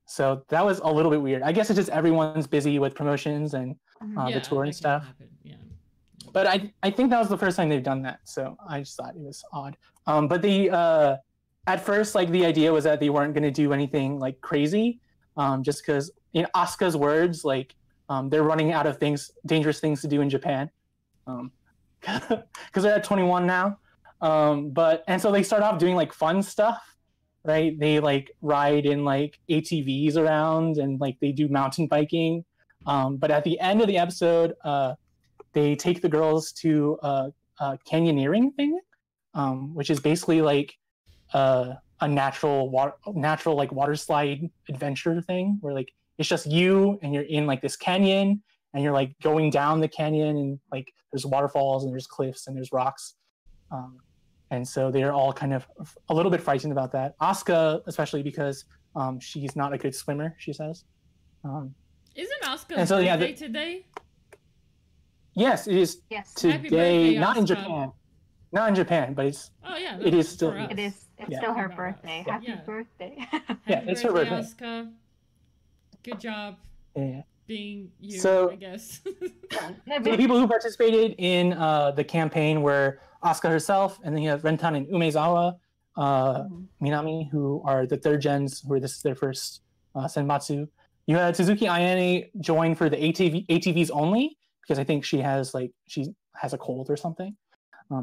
So that was a little bit weird. I guess it's just everyone's busy with promotions and the tour and stuff. Yeah. But I think that was the first time they've done that, so I just thought it was odd. But at first, like the idea was that they weren't going to do anything like crazy, just because in Asuka's words, like they're running out of dangerous things to do in Japan, because they're at 21 now. And so they start off doing like fun stuff. Right, they like ride in like ATVs around and like they do mountain biking. But at the end of the episode, they take the girls to a canyoneering thing, which is basically like a natural like water slide adventure thing where like it's just you and you're in like this canyon and you're like going down the canyon and like there's waterfalls and there's cliffs and there's rocks. And so they're all kind of a little bit frightened about that. Asuka, especially because she's not a good swimmer, she says. Isn't Asuka's birthday today? Yes, it is today. Birthday, not in Asuka. Japan. Not in Japan, but it's. Oh yeah. It is still. It's still her birthday. Yeah. Happy birthday. It's her birthday. Asuka. Good job. Yeah. Being you, So, I guess. So the people who participated in the campaign were Asuka herself, and then you have Rentan and Umezawa, Minami, who are the third gens, who this is their first senmatsu. You had Suzuki Ayane join for the ATVs only, because I think she has a cold or something.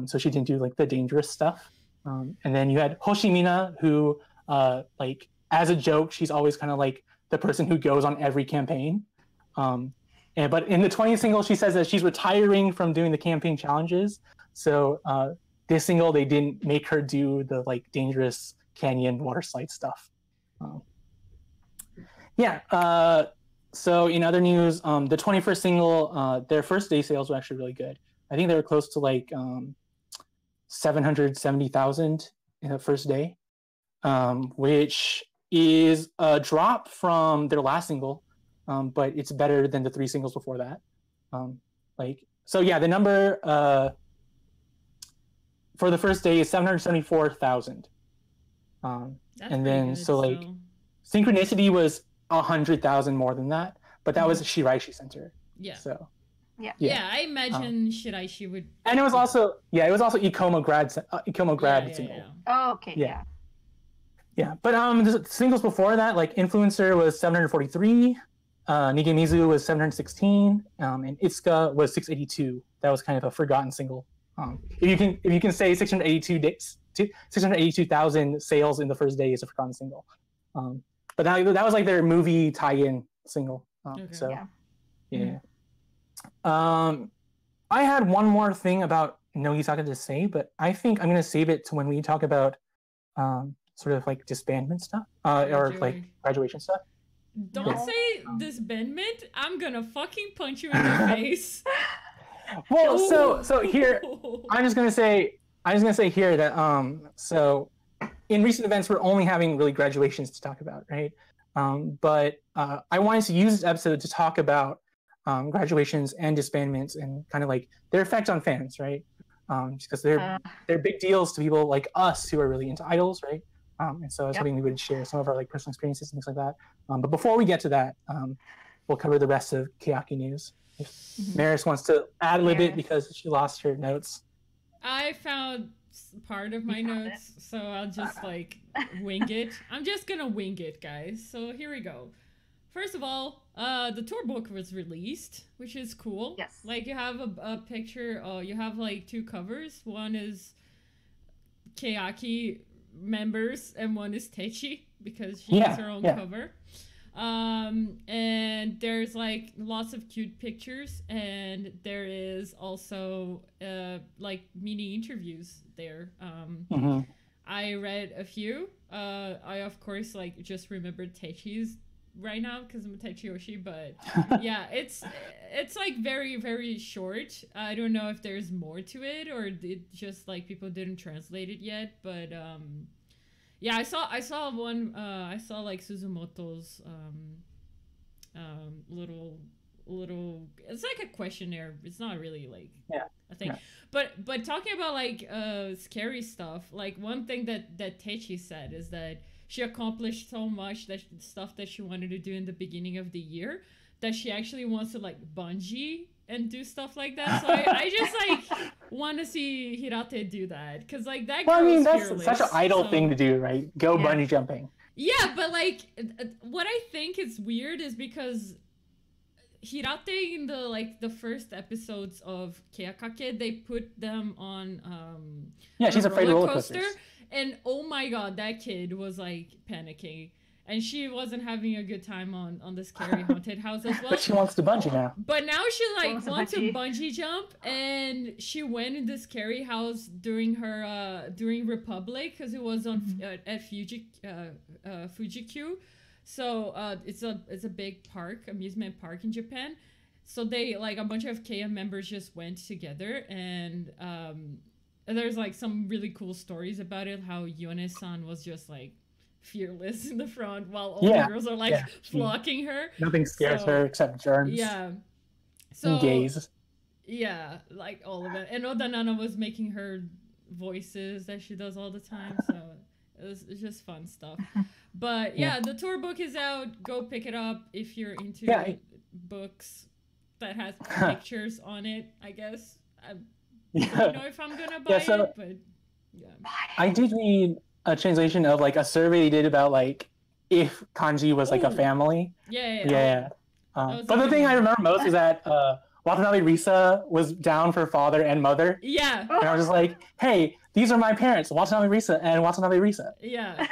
So she didn't do like the dangerous stuff. And then you had Hoshimina, who like as a joke, she's always kind of like the person who goes on every campaign. But in the 20 single, she says that she's retiring from doing the campaign challenges. So this single, they didn't make her do the like dangerous canyon water slide stuff. So in other news, the 21st single, their first day sales were actually really good. I think they were close to like 770,000 in the first day, which is a drop from their last single, but it's better than the 3 singles before that. The number for the first day is 774,000. And then good, Synchronicity was 100,000 more than that, but that was Shiraishi Center. Yeah. So. Yeah, I imagine Shiraishi would. And it was also Ikoma grad single. Yeah. Oh, okay. Yeah, but the singles before that, like Influencer was 743, Nigemizu was 716, and Itsuka was 682. That was kind of a forgotten single. If you can say 682,000 sales in the first day is a forgotten single. But that was like their movie tie-in single. I had one more thing about Nogi Saga to say, but I think I'm going to save it to when we talk about sort of like disbandment stuff or like graduation stuff. Don't say disbandment. I'm gonna fucking punch you in the face. Well, so here I'm just gonna say here that so in recent events we're only having really graduations to talk about, right? But I wanted to use this episode to talk about graduations and disbandments and kind of like their effect on fans, right? Because they're big deals to people like us who are really into idols, right? And so I was hoping we would share some of our like personal experiences and things like that. But before we get to that, we'll cover the rest of Keyaki news. If Maris wants to ad-lib it because she lost her notes. I found part of my notes, so I'll just like wing it. I'm just gonna wing it, guys. So here we go. First of all, the tour book was released, which is cool. Yes. Like you have a picture. You have like 2 covers. One is Keyaki members, and one is Techi because she has her own cover. And there's like lots of cute pictures, and there is also like mini interviews there. I read a few. I of course like just remembered Techi's right now because I'm a Techiyoshi, but yeah, it's like very, very short. I don't know if there's more to it or it just like people didn't translate it yet, but yeah, I saw one. I saw like Suzumoto's little little. It's like a questionnaire. It's not really like a thing. Yeah. But talking about like scary stuff, like one thing that Techi said is that she accomplished so much that stuff that she wanted to do in the beginning of the year that she actually wants to like bungee and do stuff like that. So I just like want to see Hirate do that because like that. Well, I mean, that's fearless, such an idle thing to do, right? Go bungee jumping. Yeah, but like what I think is weird is because Hirate in the first episodes of Keyaki, they put them on she's afraid of roller coasters. And oh my god, that kid was like panicking. And she wasn't having a good time on the scary haunted house as well. But she wants to bungee now. But now she like wants to bungee jump, and she went in the scary house during her during Republic because it was on at Fujikyu. So it's a big park, amusement park in Japan. So they like a bunch of KM members just went together, and there's like some really cool stories about it. How Yone-san was just like fearless in the front while all the girls are like flocking her. Nothing scares her except germs. Yeah. So gaze. Yeah, like all of it. And Odanana was making her voices that she does all the time. So it's just fun stuff. But the tour book is out. Go pick it up if you're into books that has pictures on it, I guess. I don't know if I'm gonna buy it, but I did read a translation of like a survey they did about like if kanji was like a family. But the thing I remember most is that Watanabe Risa was down for father and mother. Yeah. And I was just like, hey, these are my parents, Watanabe Risa and Watanabe Risa. Yeah.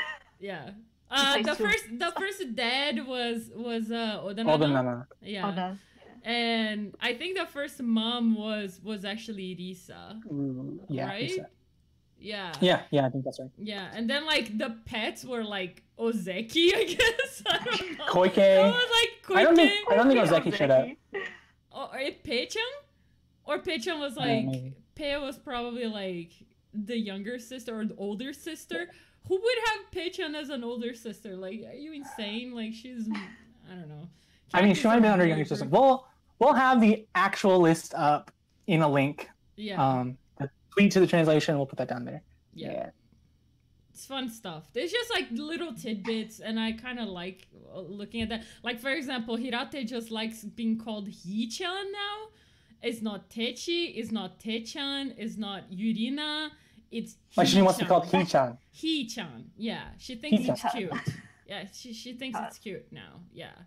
The first dad was Odanana. Yeah. Oda. And I think the first mom was actually Risa. Right? Risa. Yeah, I think that's right. Yeah, and then like the pets were like Ozeki, I guess. I don't know. Koike. It was like Koike. I don't think Ozeki showed up. Or Pei-chan? Or Pei-chan was like Pei was probably like the younger sister or the older sister. Who would have Pei-chan as an older sister? Like, are you insane? Like she's I don't know. I mean, she might have been her younger sister. We'll have the actual list up in a link. Yeah. Tweet to the translation, we'll put that down there. Yeah. It's fun stuff. There's just like little tidbits, and I kind of like looking at that. Like, for example, Hirate just likes being called Hi-chan now. It's not Techi, it's not Te-chan, it's not Jurina, it's Hi-chan. Like she wants to be called Hi-chan. Hi-chan, yeah. She thinks it's cute. Yeah, she thinks it's cute now, yeah.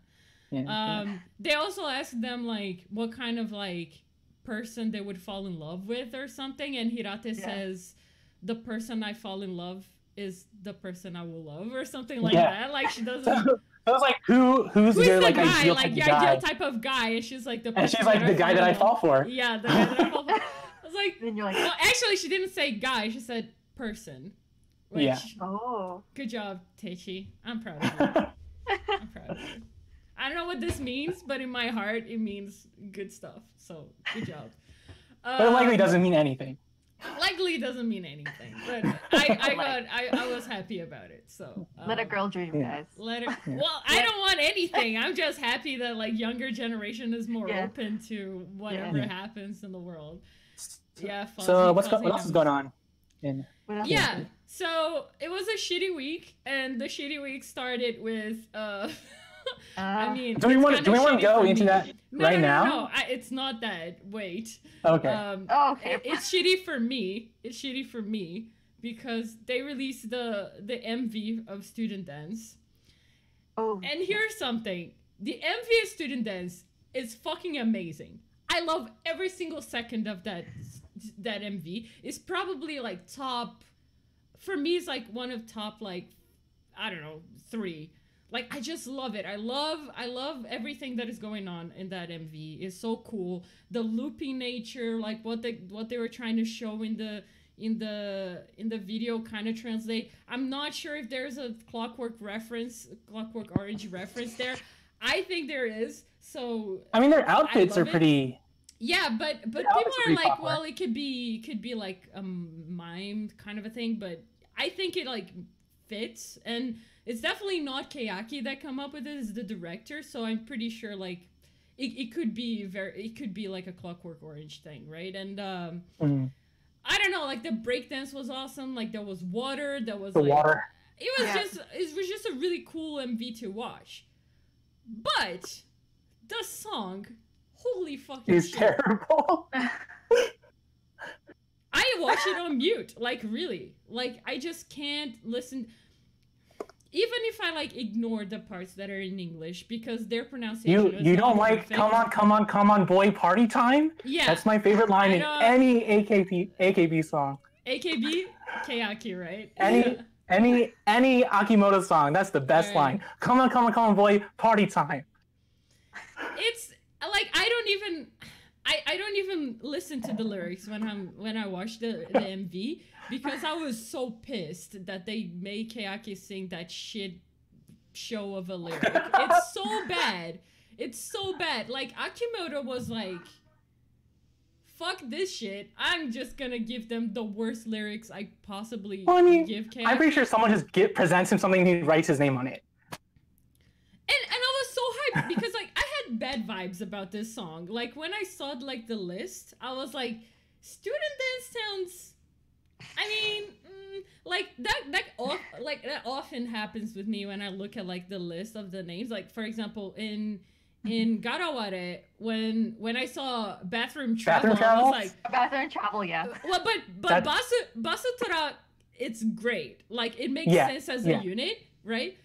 They also asked them, like, what kind of, like, person they would fall in love with or something, and Hirate says the person I fall in love is the person I will love or something like that. Like she doesn't. So I was like, who's your like guy? ideal like type your of guy? ideal type of guy, and she's like the. And she's like the guy that I fall for. Yeah, the guy that I fall for. I was like, then you're like, well, actually, she didn't say guy. She said person. Which, good job, Teichi. I'm proud of you. I'm proud of you. I don't know what this means, but in my heart, it means good stuff. So, good job. But it likely doesn't mean anything. Likely doesn't mean anything, but I was happy about it. So let a girl dream, guys. Let her. Well, I don't want anything. I'm just happy that like younger generation is more open to whatever happens in the world. Yeah. So what else is going on? So it was a shitty week, and the shitty week started with I mean, do we want to go into that now? No, it's not that. Wait. Okay. It's shitty for me. It's shitty for me because they released the MV of Student Dance. Oh. And here's something: the MV of Student Dance is fucking amazing. I love every single second of that MV. It's probably like top. For me, it's like one of top like I don't know 3. Like, I just love it. I love everything that is going on in that MV. It's so cool. The looping nature, like what they were trying to show in the video kind of translate. I'm not sure if there's a Clockwork Orange reference there. I think there is. So I mean, their outfits are pretty. Yeah, but people are like, popular. Well, it could be like a mime kind of a thing, but I think it like fits. And it's definitely not Keyaki that come up with it, it's the director, so I'm pretty sure like it could be like a Clockwork Orange thing, right? And I don't know, like the breakdance was awesome. Like there was water, there was the like water. it was just a really cool MV to watch. But the song, holy fucking It's shit. terrible. I watch it on mute, like really. Like I just can't listen. Even if I like ignore the parts that are in English because their pronunciation is you not don't like perfect. come on boy party time? Yeah. That's my favorite line in any AKB song. AKB Keyaki, right? Any Akimoto song, that's the best line. Come on boy party time. It's like I don't even listen to the lyrics when I watch the MV because I was so pissed that they made Keyaki sing that shit show of a lyric. It's so bad. It's so bad. Like Akimoto was like, fuck this shit. I'm just gonna give them the worst lyrics I possibly give Keyaki. I'm pretty sure someone just presents him something and he writes his name on it. And I was so hyped because like I had bad vibes about this song. Like when I saw like the list, I was like, student dance sounds. I mean, like that often happens with me when I look at like the list of the names. Like for example, in Garaware, when I saw bathroom travel, I was like bathroom travel, yeah. Well, but Basutora, it's great. Like it makes sense as a unit, right?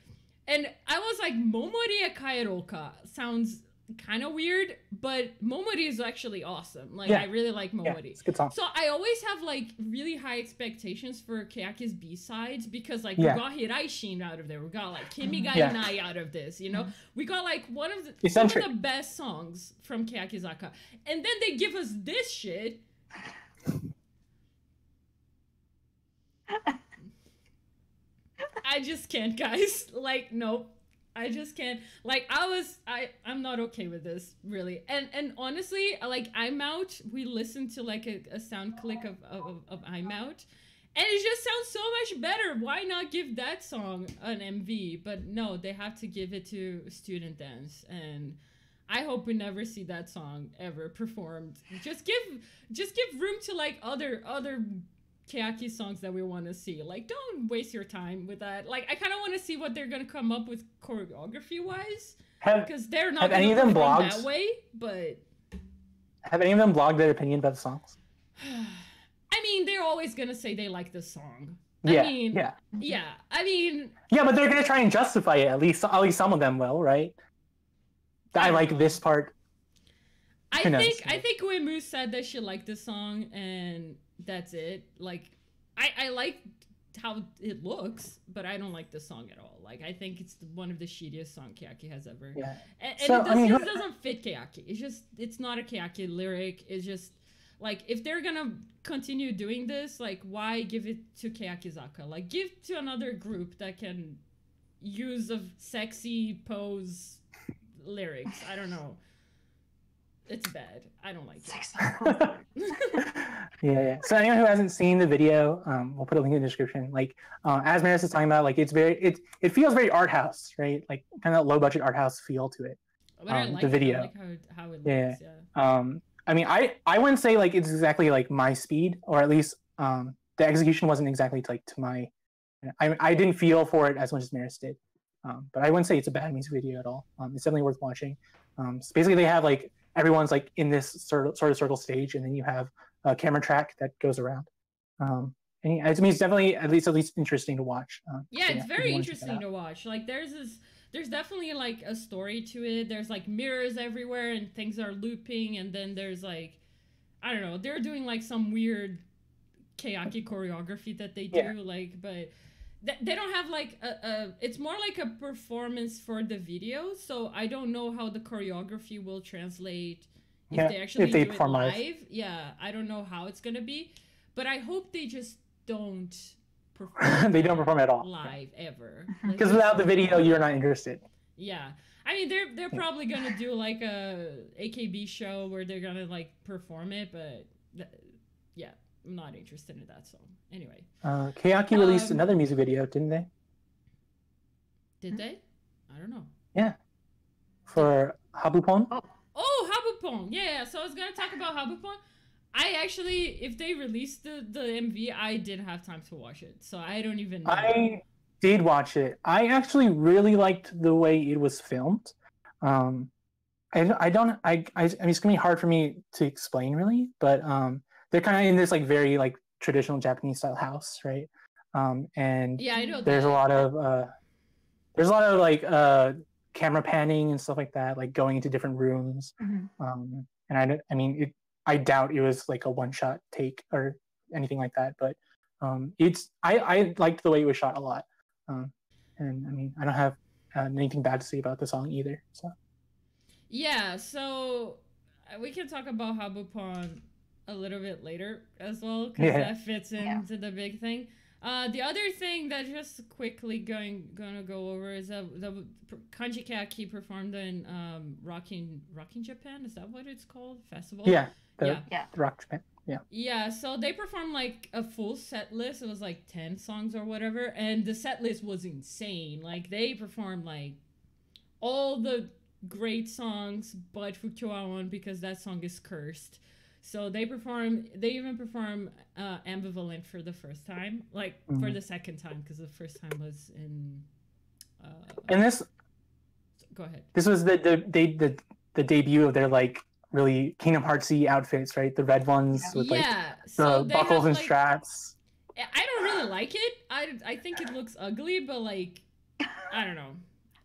And I was like, Momori Kairoka sounds kind of weird, but Momori is actually awesome. Like I really like Momori. Yeah, it's a good song. So I always have like really high expectations for Keyaki's B-sides because like we got Hiraishin out of there, we got like Kimi ga Inai out of this, you know? We got like some of the best songs from Keyaki Zaka. And then they give us this shit. I just can't, guys. Like, nope. I just can't. Like, I'm not okay with this, really. And honestly, like, I'm Out, we listened to, like, a sound click of I'm Out, and it just sounds so much better. Why not give that song an MV? But no, they have to give it to Student Dance, and I hope we never see that song ever performed. Just give room to, like, other Keyaki songs that we want to see. Like, don't waste your time with that. Like, I kind of want to see what they're gonna come up with choreography wise, because they're not any of them blogged that way. But have any of them blogged their opinion about the songs? I mean, they're always gonna say they like the song. Yeah, I mean, but they're gonna try and justify it. At least some of them will, right? I like this part. I think Uemu said that she liked this song, and that's it. Like, I like how it looks, but I don't like the song at all. Like, I think it's one of the shittiest songs Keyaki has ever. Yeah. And so, it doesn't fit Keyaki. It's not a Keyaki lyric. It's just, like, if they're gonna continue doing this, like, why give it to Keyaki Zaka? Like, give to another group that can use of sexy pose lyrics. I don't know. It's bad. I don't like it. Yeah. So anyone who hasn't seen the video, we'll put a link in the description. Like, as Maris is talking about, like it feels very art house, right? Like kind of low budget art house feel to it. But I like the video. I like how it looks. Yeah. I mean, I wouldn't say like it's exactly like my speed, or at least the execution wasn't exactly like to my. I didn't feel for it as much as Maris did, but I wouldn't say it's a bad music video at all. It's definitely worth watching. So basically, they have like everyone's like in this sort of circle stage, and then you have a camera track that goes around. And to me, it's definitely at least interesting to watch. It's very interesting to watch. Like there's definitely like a story to it. There's like mirrors everywhere and things are looping, and then there's like, I don't know, they're doing like some weird Keyaki choreography that they do, like, but they don't have like it's more like a performance for the video, so I don't know how the choreography will translate if they actually do it live. Yeah, I don't know how it's gonna be, but I hope they just don't perform. They don't perform at all live ever. Because without the video, you're not interested. Yeah, I mean they're probably gonna do like a AKB show where they're gonna like perform it, but yeah, I'm not interested in that song. Anyway, Keyaki released another music video, didn't they? Did they? I don't know. Yeah, for Habupon. Oh Habupon. Yeah, so I was gonna talk about Habupon. I actually, if they released the MV, I did have time to watch it, so I don't even know. I did watch it. I actually really liked the way it was filmed. I mean, it's gonna be hard for me to explain really, but they're kind of in this like very like traditional Japanese style house, right? And Yeah, I know there's that. a lot of like camera panning and stuff like that, like going into different rooms. And I doubt it was like a one-shot take or anything like that, but I liked the way it was shot a lot. And I mean, I don't have anything bad to say about the song either. So yeah, so we can talk about Habupon a little bit later as well, because that fits into the big thing. The other thing that just quickly gonna go over is the Kanji Keyaki performed in Rocking Japan. Is that what it's called? Festival? Yeah. Rock Japan. Yeah. Yeah, so they performed like a full set list. It was like 10 songs or whatever, and the set list was insane. Like they performed like all the great songs but Fukuoka because that song is cursed. So they even perform Ambivalent for the first time, like for the second time, because the first time was in and this go ahead. This was the debut of their like really Kingdom Heartsy outfits, right? The red ones with like the buckles and straps. I don't really like it. I think it looks ugly, but like I don't know.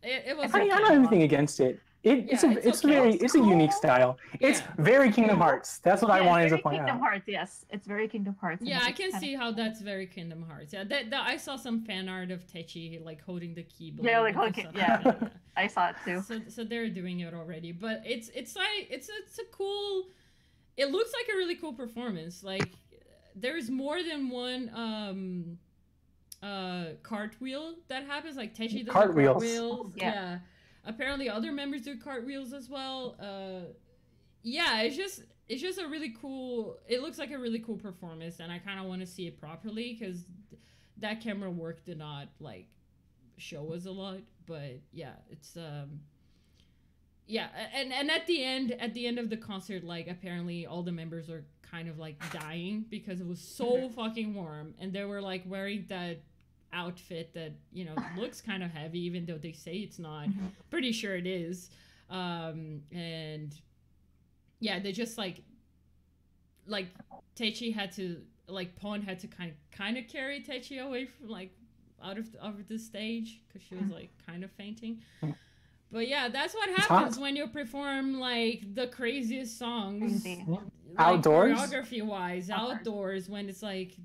It was. I don't have anything against it. It's a unique style. It's very Kingdom Hearts. That's what I wanted to point out. Kingdom Hearts, yes, it's very Kingdom Hearts. Yeah, I can see how that's very Kingdom Hearts. Yeah, I saw some fan art of Techi like holding the keyblade. Yeah, like holding. Yeah, I saw it too. So they're doing it already, but it's a cool. It looks like a really cool performance. Like there's more than one cartwheel that happens. Like Techi does cartwheels. Yeah. Apparently other members do cartwheels as well. It's just a really cool, it looks like a really cool performance, and I kind of want to see it properly because that camera work did not like show us a lot, but yeah, it's and at the end of the concert, like apparently all the members are kind of like dying because it was so fucking warm, and they were like wearing that outfit that looks kind of heavy even though they say it's not. Pretty sure it is. And yeah, they just like Techi had to like Pon had to kind of carry Techi away from like out of the stage because she was like kind of fainting. But yeah, that's what happens when you perform like the craziest songs outdoors, choreography wise, outdoors when it's like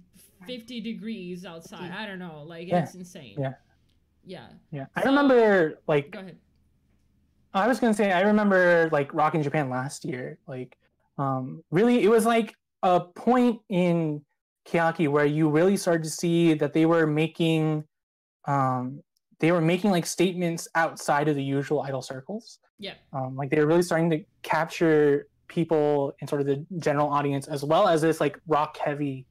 50 degrees outside. I don't know, like it's insane. Yeah. I remember like. Go ahead. I was gonna say I remember like Rockin' Japan last year. Like, really, it was like a point in Keyaki where you really started to see that they were making like statements outside of the usual idol circles. Yeah. Like they were really starting to capture people in sort of the general audience as well as this like rock heavy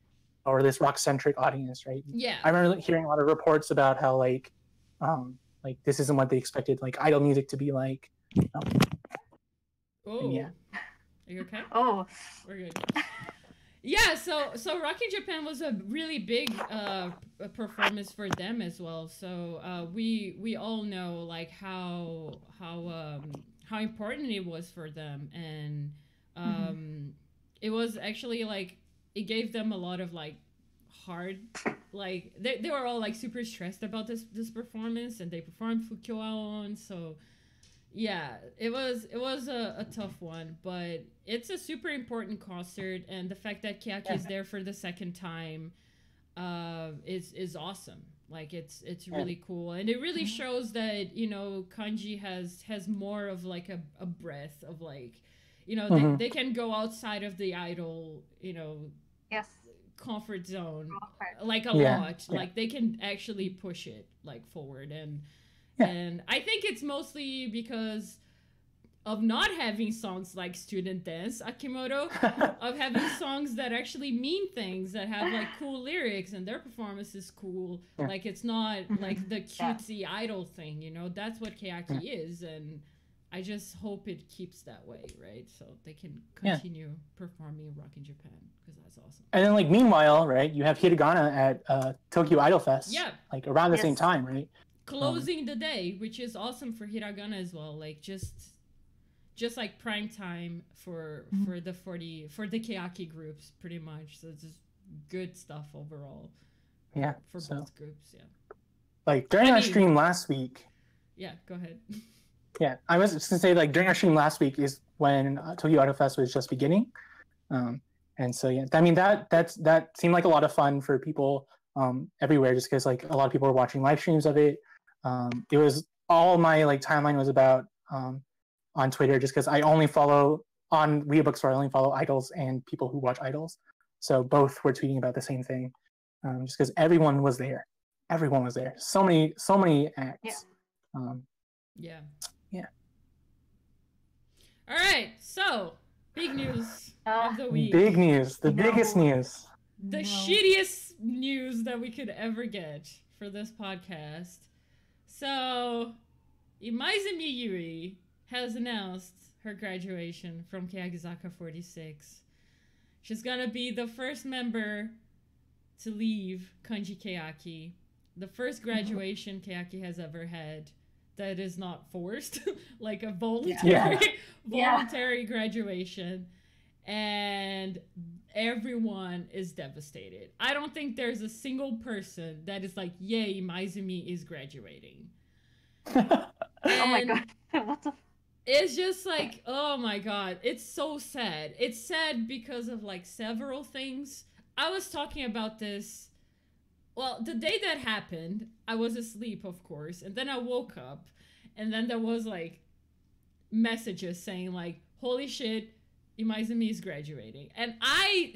or this rock centric audience, right? Yeah. I remember hearing a lot of reports about how like this isn't what they expected like idol music to be like. Oh. Yeah. Are you okay? Oh. We're good. Yeah, so Rockin' Japan was a really big performance for them as well. So we all know like how important it was for them, and it was actually like it gave them a lot of like hard, like they were all like super stressed about this performance, and they performed Fukuoka, so yeah, it was a tough one, but it's a super important concert, and the fact that Keyaki is there for the second time is awesome. Like it's really cool, and it really shows that Kanji has more of like a breadth of like they can go outside of the idol comfort zone like a lot. Like they can actually push it like forward, and I think it's mostly because of not having songs like Student Dance Akimoto, of having songs that actually mean things, that have like cool lyrics, and their performance is cool. Like it's not like the cutesy idol thing, that's what Keyaki is, and I just hope it keeps that way, right? So they can continue performing Rock in Japan, because that's awesome. And then, like, meanwhile, right, you have Hiragana at Tokyo Idol Fest. Yeah. Like, around the same time, right? Closing the day, which is awesome for Hiragana as well. Like, just like prime time for the Keyaki groups, pretty much. So it's just good stuff overall. Yeah. For both groups, yeah. Like, during our stream last week. Yeah, go ahead. Yeah, I was just gonna say, like, during our stream last week is when Tokyo Idol Fest was just beginning, and so yeah, I mean that seemed like a lot of fun for people everywhere, just because like a lot of people were watching live streams of it. It was all my like timeline was about on Twitter, just because I only follow on weeabookstore. I only follow idols and people who watch idols, so both were tweeting about the same thing, just because everyone was there. Everyone was there. So many acts. Yeah. Yeah. All right. So, big news of the week. Big news. The biggest news. The shittiest news that we could ever get for this podcast. So, Imaizumi Yuri has announced her graduation from Keyakizaka 46. She's gonna be the first member to leave Kanji Keyaki. The first graduation Keyaki has ever had that is not forced, like a voluntary graduation, and everyone is devastated. I don't think there's a single person that is like, yay, Maizumi is graduating. Oh my god. What the It's just like, oh my god, it's so sad. It's sad because of like several things. I was talking about this. Well, the day that happened, I was asleep, of course, and then I woke up, and then there was, like, messages saying, like, holy shit, Imaizumi is graduating. And I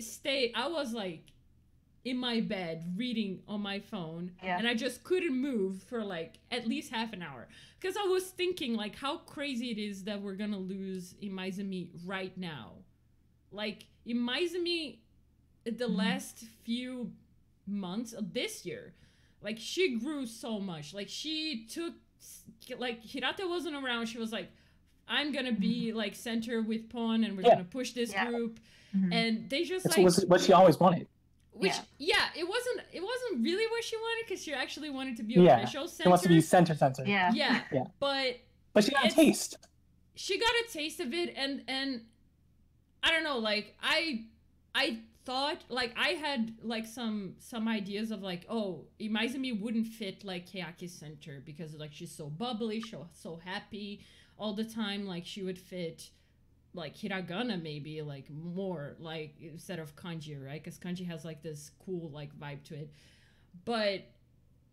was, like, in my bed, reading on my phone, and I just couldn't move for, like, at least half an hour. Because I was thinking, like, how crazy it is that we're gonna lose Imaizumi right now. Like, Imaizumi, the last few months of this year, like, she grew so much. Like, she took, like, Hirata wasn't around, she was like, I'm gonna be like center with Pon, and we're gonna push this group, and they just that's what she always wanted. Which it wasn't really what she wanted, because she actually wanted to be official center. She wants to be center. Yeah. But she got a taste. She got a taste of it, and I don't know, like, I thought, like, I had like some ideas of like, oh, Imaizumi wouldn't fit like Keyaki's center because like she's so bubbly, so happy all the time. Like, she would fit like Hiragana maybe like more, like, instead of Kanji, right? Because Kanji has like this cool like vibe to it. But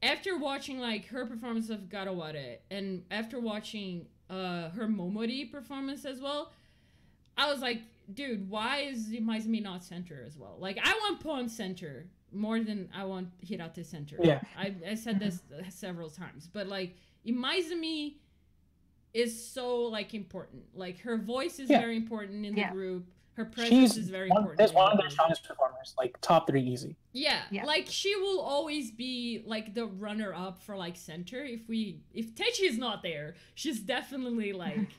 after watching like her performance of Garaware, and after watching her Momori performance as well, I was like, dude, why is Imaizumi not center as well? Like, I want Pon center more than I want Hirate center. Yeah. I said this several times, but like, Imaizumi is so like important. Like, her voice is very important in the group. Her presence is very important. There's one of their strongest performers, like top 3 easy. Yeah, like, she will always be like the runner up for like center. If Techi is not there, she's definitely like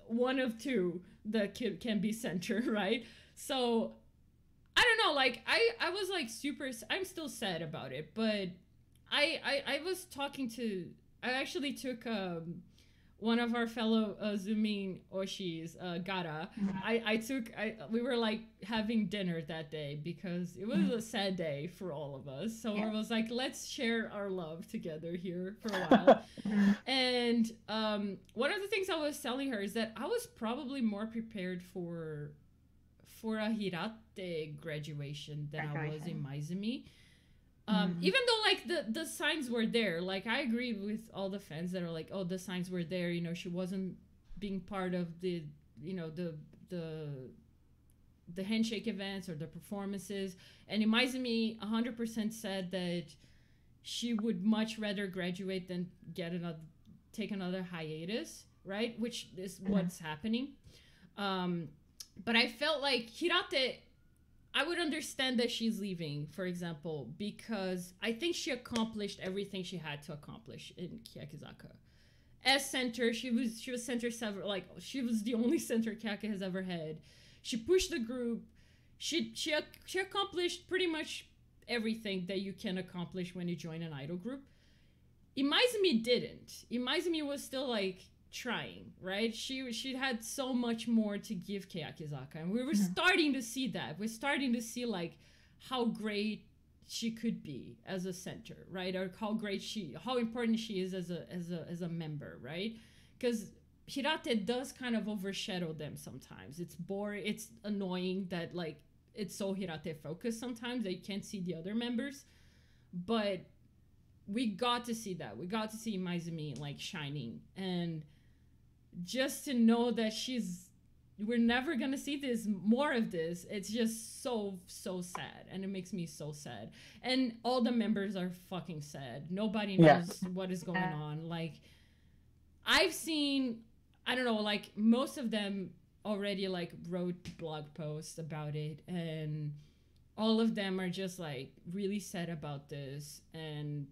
one of two that can be center, right? So I don't know, like, I was like I'm still sad about it, but I was talking to, I actually took one of our fellow Zooming Oshis, Gara. We were like having dinner that day because it was a sad day for all of us. So I was like, let's share our love together here for a while. And one of the things I was telling her is that I was probably more prepared for a Hirate graduation than I was in Maizumi. Even though like the signs were there, like, I agree with all the fans that are like, oh, the signs were there, you know, she wasn't being part of the, you know, the handshake events or the performances. And Imaizumi 100% said that she would much rather graduate than take another hiatus, right? Which is what's happening. But I felt like Hirate, I would understand that she's leaving, for example, because I think she accomplished everything she had to accomplish in Keyakizaka. as center, she was center several, like she was the only center Keyaki has ever had. She pushed the group. She accomplished pretty much everything that you can accomplish when you join an idol group. Imaizumi didn't. Imaizumi was still like trying, right? She had so much more to give Keyakizaka, and we were starting to see that. We're starting to see like how great she could be as a center, right? Or how important she is as a member, right? Because Hirate does kind of overshadow them sometimes. It's boring. It's annoying that like it's so Hirate focused sometimes that you can't see the other members, but we got to see that. We got to see Maizumi like shining, and just to know that we're never gonna see more of this. It's just so sad, and it makes me so sad. And all the members are fucking sad. Nobody knows what is going on. Like, I've seen, I don't know, like most of them already like wrote blog posts about it, and all of them are just like really sad about this. And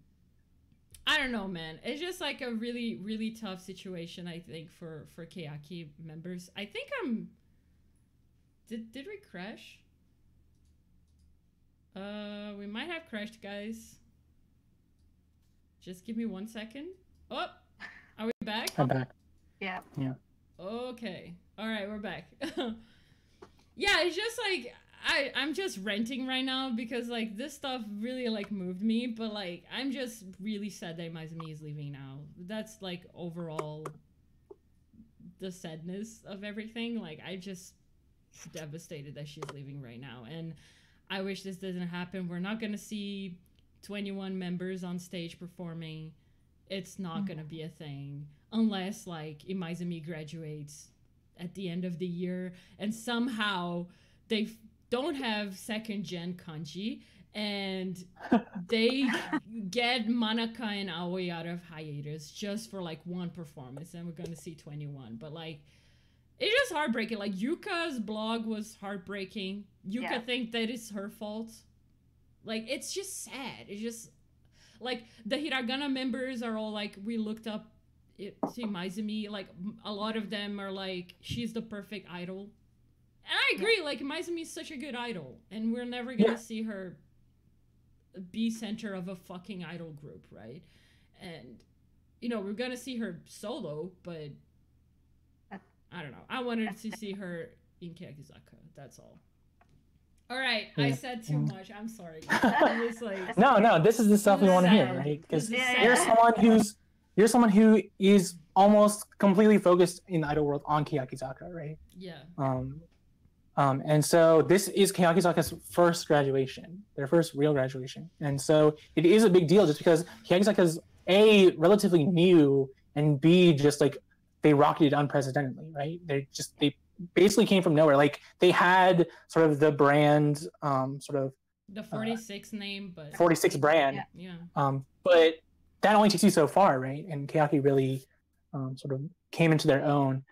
I don't know, man. It's just like a really, really tough situation, I think, for Keyaki members. I think Did we crash? We might have crashed, guys. Just give me 1 second. Oh, are we back? I'm back. Yeah. Yeah. Okay. All right, we're back. Yeah, it's just like I'm just ranting right now because like this stuff really like moved me, but like I'm just really sad that Maizumi is leaving now. That's like overall the sadness of everything. Like I just devastated that she's leaving right now, and I wish this doesn't happen. We're not gonna see 21 members on stage performing. It's not gonna be a thing unless like Imaizumi graduates at the end of the year and somehow they don't have second gen kanji and they get Manaka and Aoi out of hiatus just for like one performance, and we're gonna see 21. But like it's just heartbreaking. Like Yuka's blog was heartbreaking. Yuka think that it's her fault. Like it's just sad. It's just like the Hiragana members are all like, we looked up to Maizumi. Like a lot of them are like, she's the perfect idol. And I agree, like Maizumi is such a good idol, and we're never gonna see her be center of a fucking idol group, right? And you know, we're gonna see her solo, but I don't know. I wanted to see her in Keyakizaka. That's all. All right, I said too much. I'm sorry. It's like, no, this is the stuff we want to hear, right? Because you're someone who is almost completely focused in the idol world on Keyakizaka, right? Yeah. And so this is Keyakizaka's first graduation, their first real graduation. And so it is a big deal just because Keyakizaka is A, relatively new, and B, just like they rocketed unprecedentedly, right? They basically came from nowhere. Like they had sort of the brand, sort of the 46 name, but 46 brand. Yeah. But that only takes you so far, right? And Keyaki really sort of came into their own,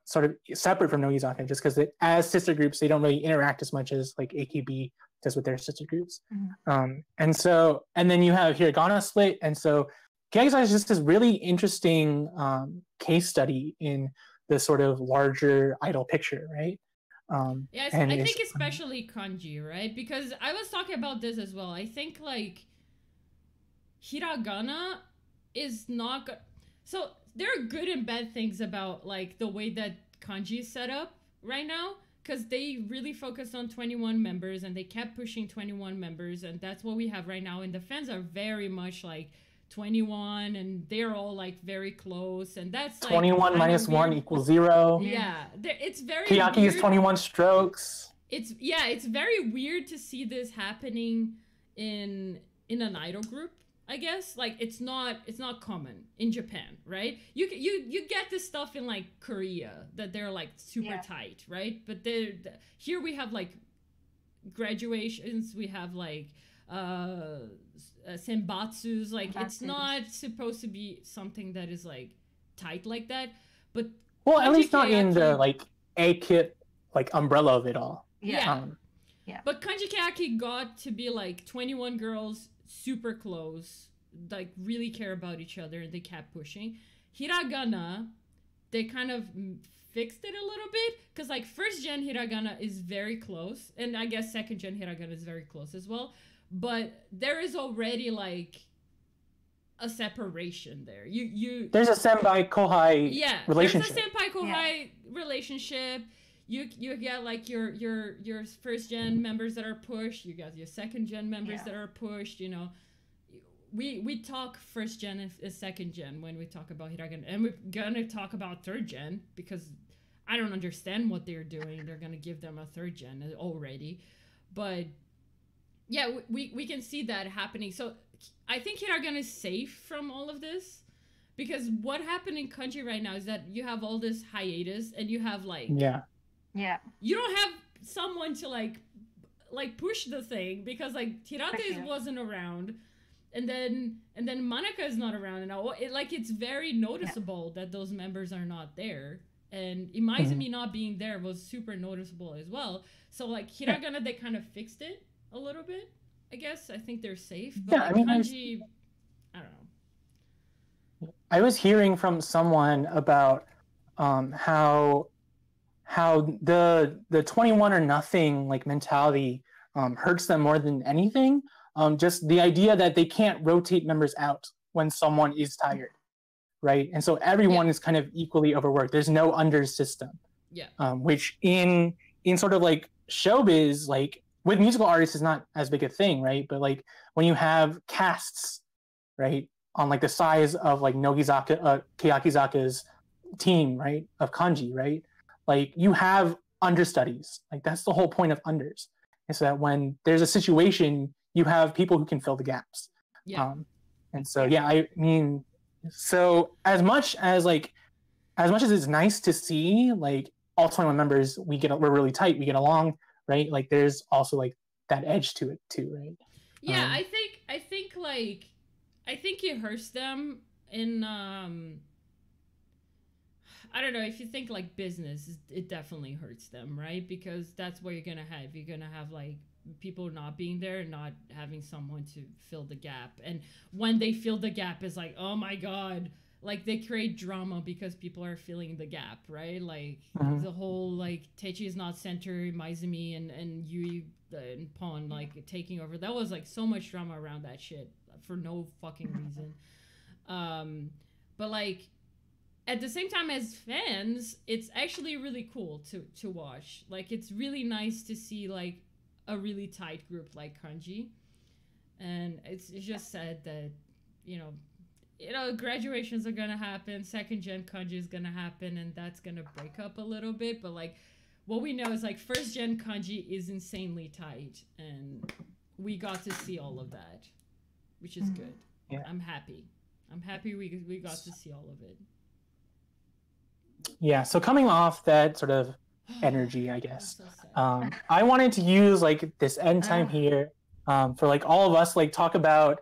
sort of separate from Nogizaka, just because as sister groups, they don't really interact as much as like AKB does with their sister groups. And then you have Hiragana split, and so Keyakizaka is just this really interesting case study in the sort of larger idol picture, right? Yeah, I think especially kanji, right? Because I was talking about this as well. I think like Hiragana is not good. So there are good and bad things about like the way that kanji is set up right now, because they really focused on 21 members and they kept pushing 21 members, and that's what we have right now. And the fans are very much like 21, and they're all like very close, and that's like 21 minus 1 equals 0. Yeah, it's very Keyaki weird. is 21 strokes. It's very weird to see this happening in an idol group, I guess. Like it's not common in Japan, right? You get this stuff in like Korea that they're like super tight, right? But here we have like graduations, we have like senbatsus, like it's not supposed to be something that is like tight like that. But well, at least not in the like A-kit like umbrella of it all. But Kanji Keyaki got to be like 21 girls super close, like really care about each other, and they kept pushing. hiragana, they kind of fixed it a little bit, because like first gen hiragana is very close, and I guess second gen hiragana is very close as well, but there is already like a separation there. There's a senpai kohai relationship. There's a senpai kohai relationship. You get like your first gen members that are pushed, you got your second gen members that are pushed, you know. We talk first gen and second gen when we talk about hiragana, and we're gonna talk about third gen because I don't understand what they're doing. They're gonna give them a third gen already, but yeah, we can see that happening. So I think hiragana is safe from all of this, because what happened in kanji right now is that you have all this hiatus, and you have like you don't have someone to like push the thing, because like Hirate wasn't around. And then Manaka is not around, and it's very noticeable that those members are not there, and Imaizumi not being there was super noticeable as well. So like hiragana, they kind of fixed it a little bit, I guess. I think they're safe, but kanji, I don't know. I was hearing from someone about how the 21 or nothing like mentality hurts them more than anything. Just the idea that they can't rotate members out when someone is tired, right? And so everyone is kind of equally overworked. There's no under system. Which in sort of like showbiz, like with musical artists is not as big a thing, right? But like when you have casts, right, on like the size of like Nogizaka, Keyakizaka's team, right, of kanji, right? Like you have understudies. Like that's the whole point of unders. Is that when there's a situation, you have people who can fill the gaps. And so I mean, so as much as it's nice to see like all 21 members, we're really tight, we get along, right? Like there's also like that edge to it too, right? I think it hurts them in I don't know, if you think like business, it definitely hurts them, right? Because that's what you're gonna have like people not being there and not having someone to fill the gap. And when they fill the gap, it's like, oh my god, like they create drama because people are filling the gap, right? Like the whole like Techi is not center, Maizumi and Yui and Pon like taking over. That was like so much drama around that shit for no fucking reason. But like at the same time, as fans, it's actually really cool to watch. Like it's really nice to see like a really tight group like kanji, and it's just sad that you know graduations are gonna happen, second gen kanji is gonna happen, and that's gonna break up a little bit. But like what we know is like first gen kanji is insanely tight, and we got to see all of that, which is good. I'm happy we got to see all of it. So coming off that sort of energy, I guess, I wanted to use like this end time here for like all of us like talk about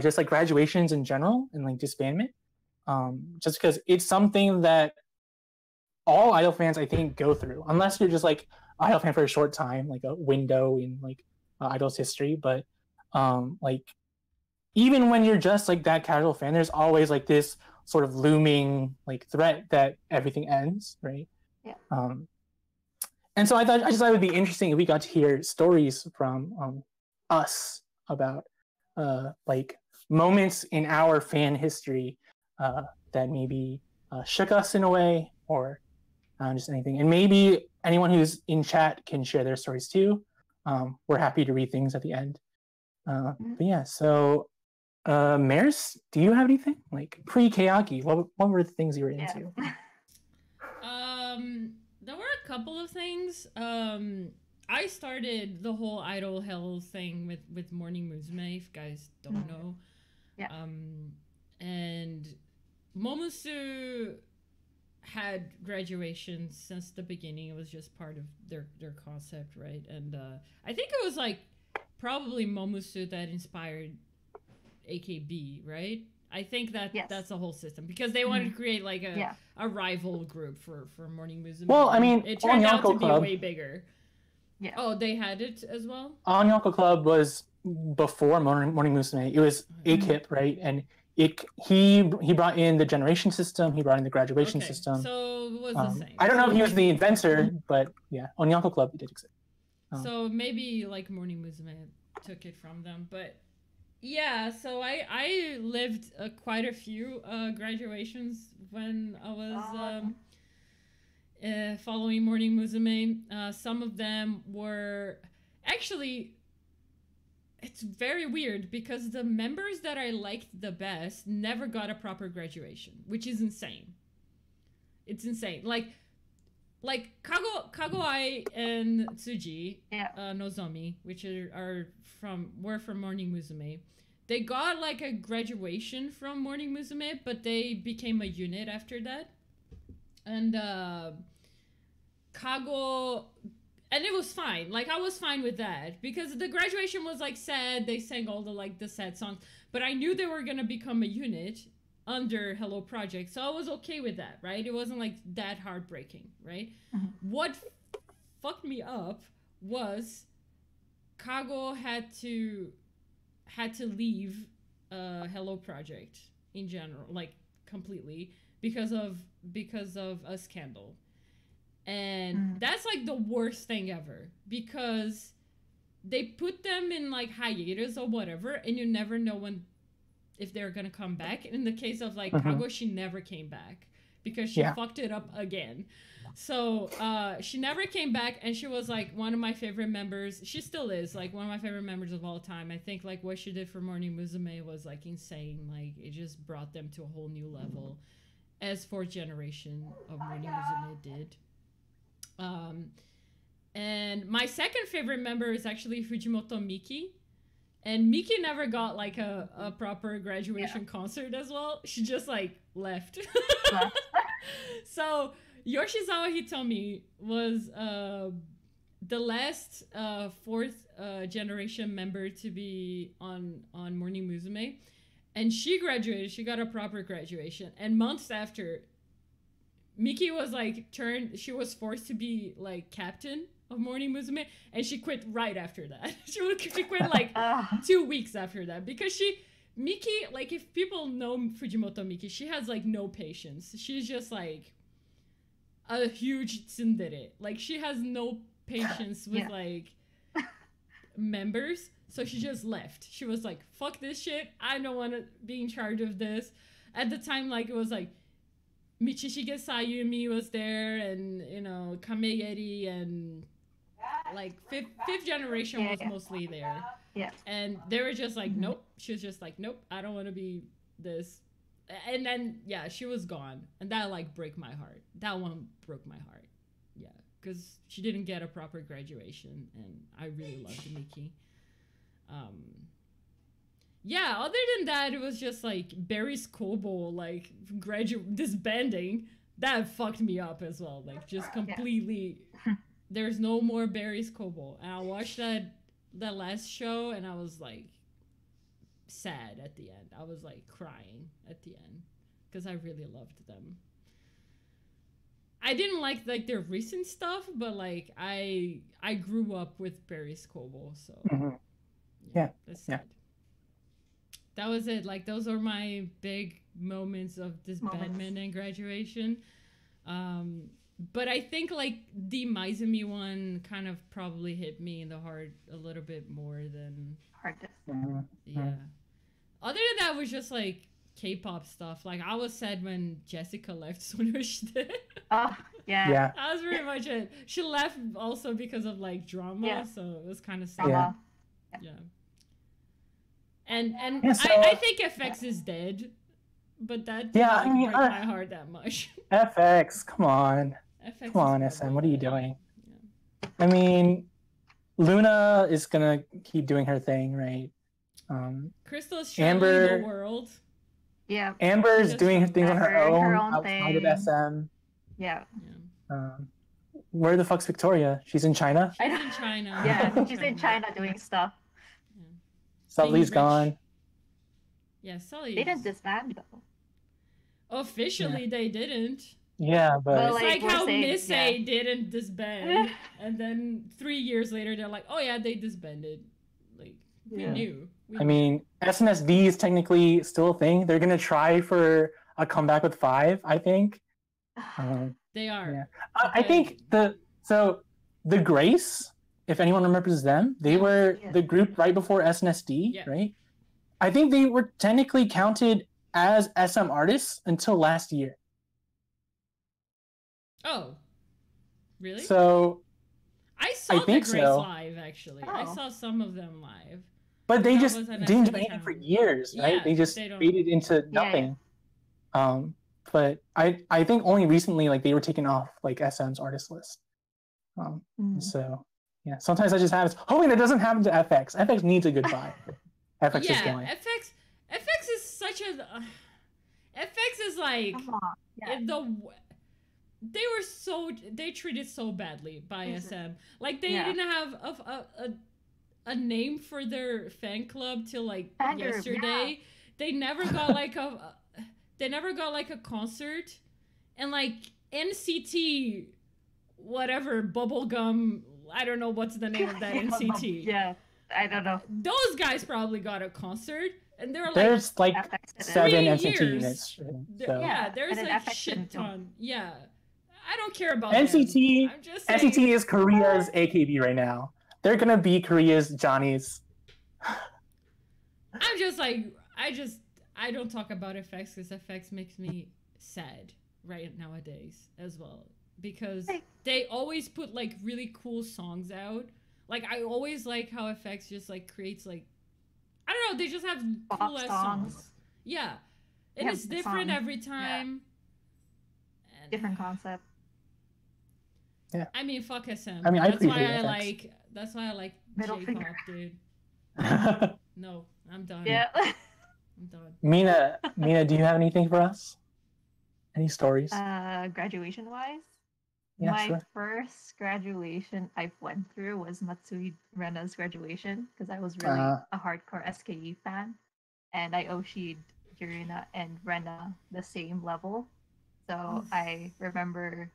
just like graduations in general and like disbandment, just because it's something that all idol fans I think go through, unless you're just like idol fan for a short time, like a window in like idol's history. But like even when you're just like that casual fan, there's always like this sort of looming like threat that everything ends, right? And so I just thought it would be interesting if we got to hear stories from us about like moments in our fan history that maybe shook us in a way, or just anything. And maybe anyone who's in chat can share their stories too. We're happy to read things at the end. But yeah, so Maris, do you have anything like pre-Keyaki? What were the things you were into? There were a couple of things. I started the whole idol hell thing with Morning Musume, if you guys don't know. And Momusu had graduation since the beginning. It was just part of their concept, right? And I think it was like probably Momusu that inspired AKB, right? I think that that's the whole system, because they wanted to create like a rival group for Morning Musume. Well, I mean, it turned out to be way bigger. Oh, they had it as well? Onyoko Club was before Morning Musume. It was AKIP, right? And he brought in the generation system. He brought in the graduation system. So it was the same. I don't know if he was the inventor, but yeah, Onyanko Club did exist. So maybe like Morning Musume took it from them, but yeah. So I lived quite a few graduations when I was following Morning Musume. Some of them were actually. It's very weird because the members that I liked the best never got a proper graduation, which is insane. It's insane. Like Kagoai and Tsugi, Nozomi, which were from Morning Musume. They got like a graduation from Morning Musume, but they became a unit after that. And Kago. And it was fine. Like, I was fine with that. Because the graduation was, like, sad. They sang all the sad songs. But I knew they were going to become a unit under Hello Project. So I was okay with that, right? It wasn't, like, that heartbreaking, right? Mm-hmm. What fucked me up was Kago had to leave Hello Project in general. Like, completely. Because of a scandal. And that's like the worst thing ever because they put them in like hiatus or whatever, and you never know if they're gonna come back. In the case of like Kago, she never came back because she fucked it up again. So she never came back, and she was like one of my favorite members. She still is like one of my favorite members of all time. I think like what she did for Morning Musume was like insane. Like it just brought them to a whole new level, as fourth generation of Morning Musume did. And my second favorite member is actually Fujimoto Miki. And Miki never got like a proper graduation concert as well. She just like left. So Yoshizawa Hitomi was the last fourth generation member to be on Morning Musume. And she graduated. She got a proper graduation. And months after, Miki was like she was forced to be like captain of Morning Musume, and she quit right after that. she quit like 2 weeks after that because Miki, like if people know Fujimoto Miki, she has like no patience. She's just like a huge tsundere. Like she has no patience with like members, so she just left. She was like, fuck this shit, I don't want to be in charge of this. At the time, like it was like Michishige Sayumi was there, and you know Kameyeri, and like fifth generation was mostly there. Yeah. And they were just like, nope. She was just like, nope, I don't want to be this. And then she was gone, and that like broke my heart. That one broke my heart. Yeah, because she didn't get a proper graduation, and I really loved Miki. Yeah, other than that, it was just like Barry's Kobo, like disbanding. That fucked me up as well. Like just completely. There's no more Barry's Kobo. And I watched that last show, and I was like sad at the end. I was like crying at the end because I really loved them. I didn't like their recent stuff, but like I grew up with Barry's Kobo, so that's sad. That was it. Like those are my big moments of disbandment and graduation. But I think like the Maizumi one kind of probably hit me in the heart a little bit more than yeah. Other than that, was just like K-pop stuff. Like I was sad when Jessica left Sonoshite. Oh yeah. That was pretty much it. She left also because of like drama, so it was kind of sad. Yeah. And I think FX is dead, but that didn't break my heart that much. FX, come on. SM, what are you doing? Yeah. I mean, Luna is gonna keep doing her thing, right? Crystal's traveling the world. Yeah. Amber's doing things on her own outside of SM. Yeah. Where the fuck's Victoria? She's in China? She's in China. Yeah, she's in China doing stuff. Sully's gone. Yeah, Sully. They didn't disband though. Officially, they didn't. Yeah, but it's like how Miss A didn't disband, and then 3 years later they're like, "Oh yeah, they disbanded." Like we knew. I mean, SNSD is technically still a thing. They're gonna try for a comeback with 5, I think. They are. Yeah. I think the Grace, if anyone remembers them, they were the group right before SNSD, right? I think they were technically counted as SM artists until last year. Oh, really? So I saw the Grace live, actually. I saw some of them live. But they just didn't do anything for years, right? They just faded into nothing. But I think only recently, like, they were taken off like SM's artist list. So yeah, sometimes I just have hoping that doesn't happen to FX. FX needs a goodbye. FX is going. FX is such a FX is like they treated so badly by SM. Like they didn't have a name for their fan club till like yesterday. They never got like a concert, and like NCT whatever bubblegum, I don't know what's the name of that NCT. Yeah, I don't know. Those guys probably got a concert, and there were there's like 7 NCT units. So. Yeah, there's like shit ton. Yeah, I don't care about NCT. Them. I'm just saying. NCT is Korea's AKB right now. They're gonna be Korea's Johnny's. I'm just like I don't talk about FX because FX makes me sad right nowadays as well, because they always put like really cool songs out. Like I always like how FX just like creates like, I don't know, they just have cool ass songs. Yeah, and it's different every time. Yeah. Different concept. Yeah. I mean, fuck SM. I mean, that's why I like J-pop, dude. No, I'm done. Yeah. I'm done. Mina, do you have anything for us? Any stories? Graduation wise? Yeah, My first graduation I went through was Matsui Rena's graduation, because I was really a hardcore SKE fan, and I Oshi'd Jurina and Rena the same level. So I remember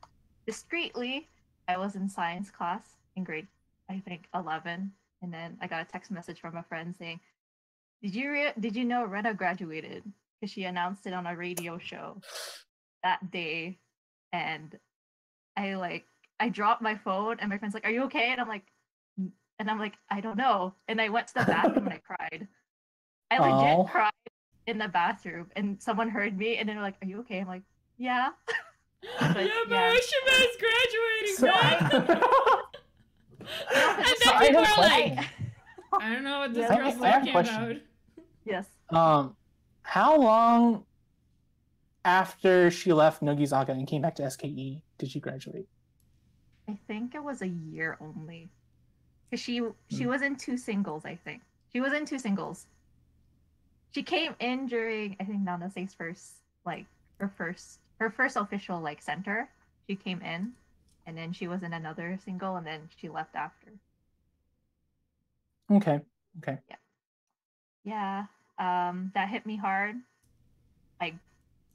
discreetly I was in science class in grade, I think 11, and then I got a text message from a friend saying, Did you know Rena graduated? Because she announced it on a radio show that day, and I dropped my phone, and my friend's like, "Are you okay?" And I'm like, "I don't know." And I went to the bathroom and I cried. I legit cried in the bathroom, and someone heard me, and then they're like, "Are you okay?" I'm like, "Yeah." But, yeah, Oshima's graduating, man. And then people are like, I don't know what this girl's talking about. Yes. How long after she left Nogizaka and came back to SKE did she graduate? I think it was a year only. Because she was in 2 singles, I think. She was in 2 singles. She came in during, I think, Nanase's first, like, her first official, like, center. She came in, and then she was in another single, and then she left after. Okay. Yeah. That hit me hard. I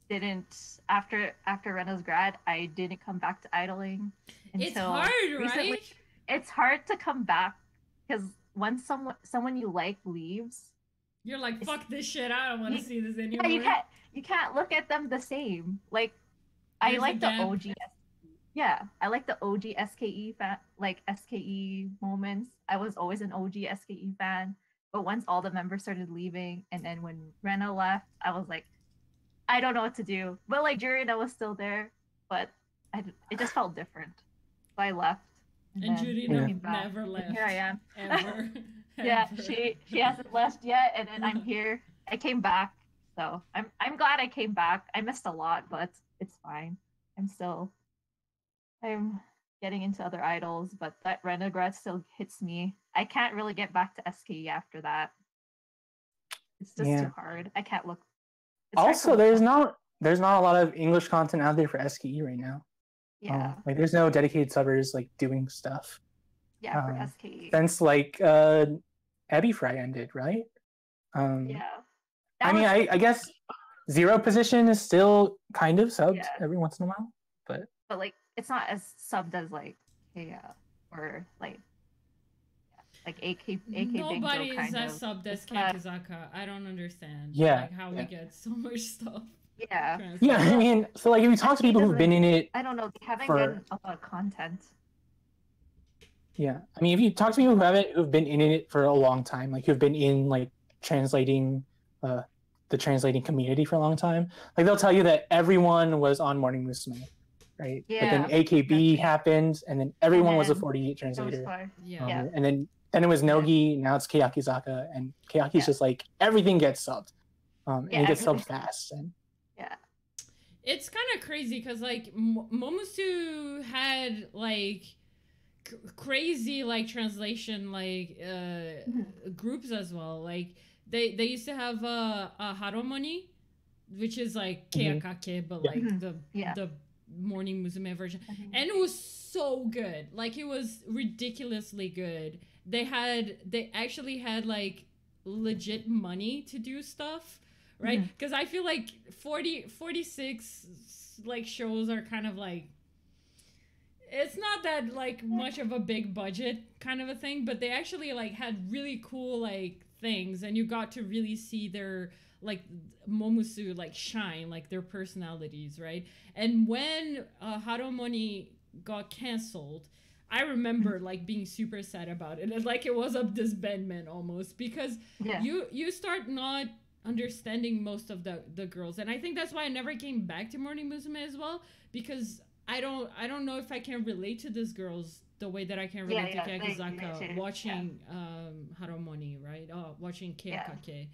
didn't, after Rena's grad, I didn't come back to idling until it's hard, recently. Right? It's hard to come back, because once someone you like leaves, you're like, fuck this shit, I don't want to see this anymore. Yeah, you can't look at them the same. Like, I like the OG. Yeah, I like the OG SKE fan, like SKE moments. I was always an OG SKE fan, but once all the members started leaving, and then when Rena left, I was like, I don't know what to do. But like Jurina was still there, but it just felt different. So I left. And Jurina never left. And here I am. Ever. Yeah, she hasn't left yet, and then I'm here. I came back, so I'm glad I came back. I missed a lot, but it's fine. I'm getting into other idols, but that Rena grad still hits me. I can't really get back to SKE after that. It's just too hard. I can't look. Also, there's not a lot of English content out there for SKE right now. Yeah. Like there's no dedicated subbers like doing stuff. Yeah, for SKE. Since like Abby Fry ended, right? Yeah. I mean, I guess Zero Position is still kind of subbed every once in a while, but like it's not as subbed as like or like like AK Nobody Bingo is kind as of. subbed as Kakizaka. I don't understand. Yeah, Like how we get so much stuff. Yeah. Yeah, I mean, so like if you talk to people who've been in it, I don't know, they haven't for... gotten a lot of content. Yeah, I mean, if you talk to people who've been in it for a long time, like who've been in like translating, the translating community for a long time, like they'll tell you that everyone was on Morning Musume, right? Yeah, but then AKB exactly. happened, and then everyone was a 48 That was translator. fun. Yeah. And then it was Nogi. Now it's Keyaki, and Keyaki's just like everything gets subbed, and it gets subbed fast. And yeah, it's kind of crazy because like Momusu had like crazy like translation like groups as well. Like they used to have a haromoni, which is like keakake, but like the morning musume version, and it was so good. Like it was ridiculously good. They actually had like legit money to do stuff, right? Because I feel like 46 like shows are kind of like, it's not that like much of a big budget kind of a thing, but they actually like had really cool like things, and you got to really see their like Momusu like shine, like their personalities, right? And when Haromoni got canceled, I remember like being super sad about it, and like it was a disbandment almost, because you start not understanding most of the girls, and I think that's why I never came back to Morning Musume as well, because I don't know if I can relate to these girls the way that I can relate to Kakizaka watching Haromoni, right? Watching Keyakake.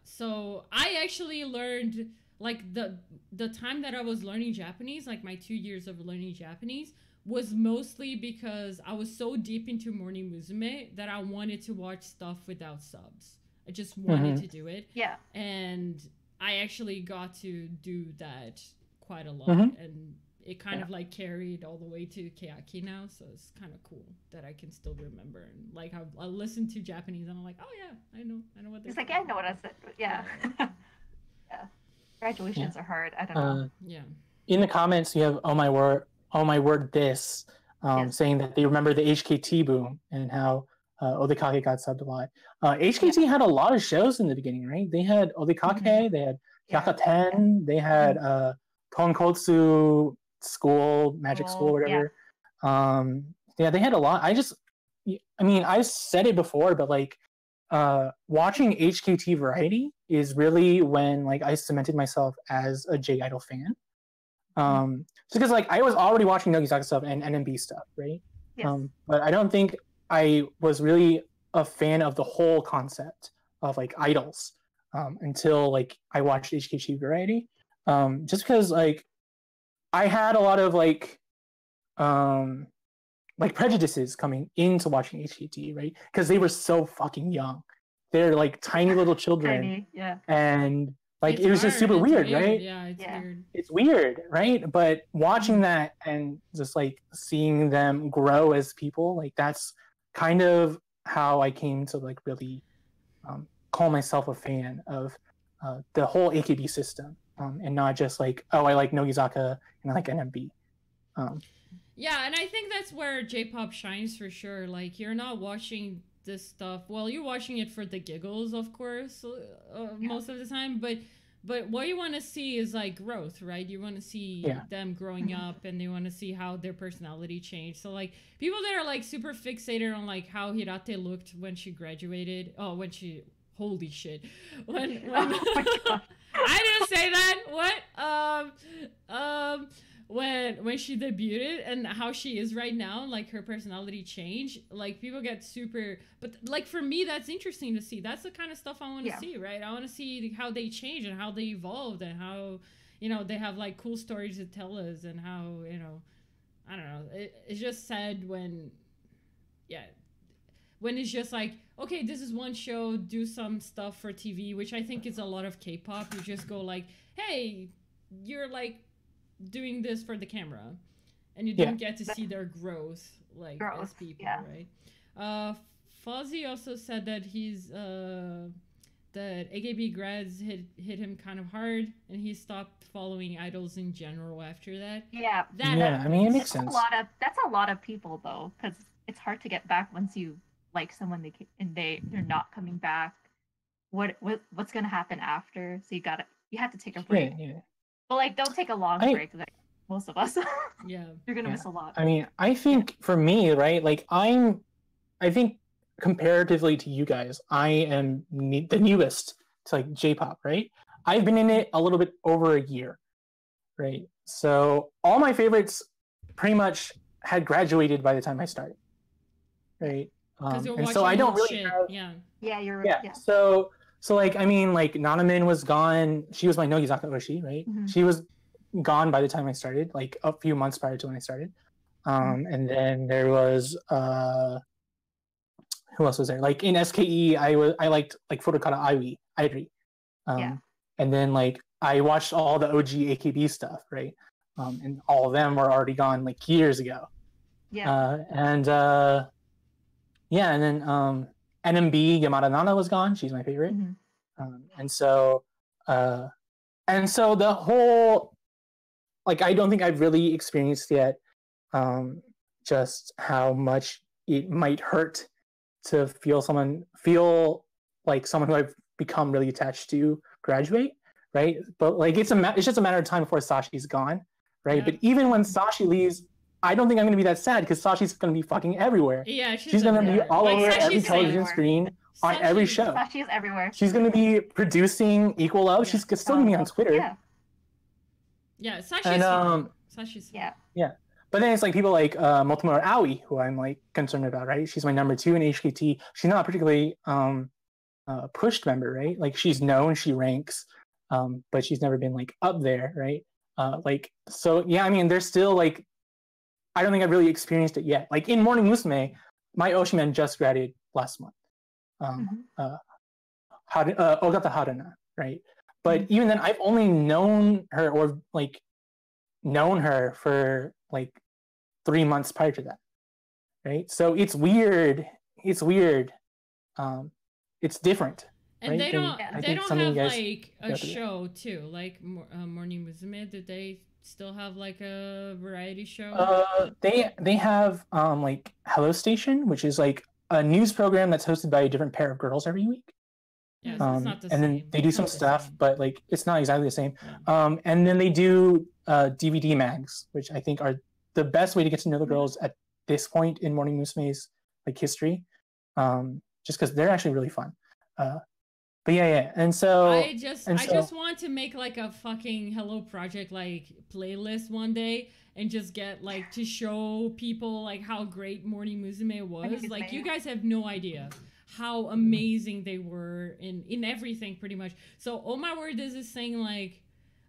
So I actually learned like the time that I was learning Japanese, like my 2 years of learning Japanese, was mostly because I was so deep into Morning Musume that I wanted to watch stuff without subs. I just wanted to do it. Yeah. And I actually got to do that quite a lot, and it kind of like carried all the way to Keyaki now, so it's kind of cool that I can still remember, and like I listen to Japanese and I'm like, oh yeah, I know what they're It's like, I know what I said. Yeah. Graduations are hard. I don't know. In the comments you have oh my word this saying that they remember the HKT boom and how Odekage got subbed a lot. HKT had a lot of shows in the beginning, right? They had Odekage, they had Hyakaten, they had Tonkotsu School, Magic School, whatever. They had a lot. I mean, I've said it before, but like watching HKT Variety is really when like I cemented myself as a J Idol fan. Because like I was already watching Nogizaka stuff and NMB stuff, right? But I don't think I was really a fan of the whole concept of like idols until like I watched HKT Variety. Just because like I had a lot of like prejudices coming into watching HKT, right? Because they were so fucking young. They're like tiny little children. And like it was just super weird, right? Yeah, it's weird. It's weird, right? But watching that and just like seeing them grow as people, like that's kind of how I came to like really call myself a fan of the whole AKB system, and not just like, oh, I like Nogizaka and I like NMB. Yeah, and I think that's where J-pop shines for sure. Like you're not watching this stuff. Well, you're watching it for the giggles, of course, most of the time. But what you want to see is like growth, right? You want to see them growing up, and you want to see how their personality changed. So like people that are like super fixated on like how Hirate looked when she graduated. Oh, when she, holy shit, when oh my God. I didn't say that. What? When she debuted and how she is right now, like her personality change, like people get super, but like for me that's interesting to see. That's the kind of stuff I want to see, right? I want to see how they change and how they evolved, and how, you know, they have like cool stories to tell us, and how, you know, I don't know, it's just sad when it's just like, okay, this is one show, do some stuff for TV, which I think is a lot of K-pop. You just go like, hey, you're like doing this for the camera, and you don't get to see their growth as people, right? Fozzie also said that he's that AKB grads hit him kind of hard, and he stopped following idols in general after that. Yeah, I mean, it makes sense. That's a lot of people though, because it's hard to get back once you like someone they're not coming back. What's gonna happen after? So you have to take a break. Yeah. But like, don't take a long break. Like most of us. Yeah, you're gonna miss a lot. I mean, I think for me, right? Like I think comparatively to you guys, I am the newest to like J-pop, right? I've been in it a little bit over a year, right? So all my favorites pretty much had graduated by the time I started, right? And so I don't really have, you're So like, I mean, like Nanamin was gone. She was my Nogizaka Oshi, right? Mm-hmm. She was gone by the time I started, like a few months prior to when I started. And then there was who else was there? Like in SKE, I liked like Furukara Airi. And then like I watched all the OG AKB stuff, right? And all of them were already gone like years ago. And then NMB Yamada Nana was gone. She's my favorite. And so the whole, like, I don't think I've really experienced yet just how much it might hurt to feel like someone who I've become really attached to graduate, right? But like it's just a matter of time before Sashi's gone, right? But even when Sashi leaves, I don't think I'm going to be that sad because Sashi's going to be fucking everywhere. Yeah, she's going to be all over every television screen, on every show. Sashi is everywhere. She's going to be producing Equal Love. She's still going to be on Twitter. Sashi's But then it's like people like Motomura Aoi, who I'm like concerned about, right? She's my number 2 in HKT. She's not a particularly pushed member, right? Like she's known, she ranks, but she's never been like up there, right? I mean, there's still like, I don't think I've really experienced it yet. Like in Morning Musume, my Oshiman just graduated last month. Ogata Haruna, right? But even then, I've only known her for like 3 months prior to that, right? So it's weird. It's different. And right? they don't have like a show too, like Morning Musume. Did they still have like a variety show? They have like Hello Station, which is like a news program that's hosted by a different pair of girls every week. Yeah, so it's not the and same. then they do some stuff, but like it's not exactly the same. And then they do DVD mags, which I think are the best way to get to know the girls at this point in Morning Musume's like history, just because they're actually really fun. But and so I just want to make like a fucking Hello Project like playlist one day and just get like to show people like how great Morning Musume was. Like you guys have no idea how amazing they were in everything pretty much. So Oh My Word is this thing like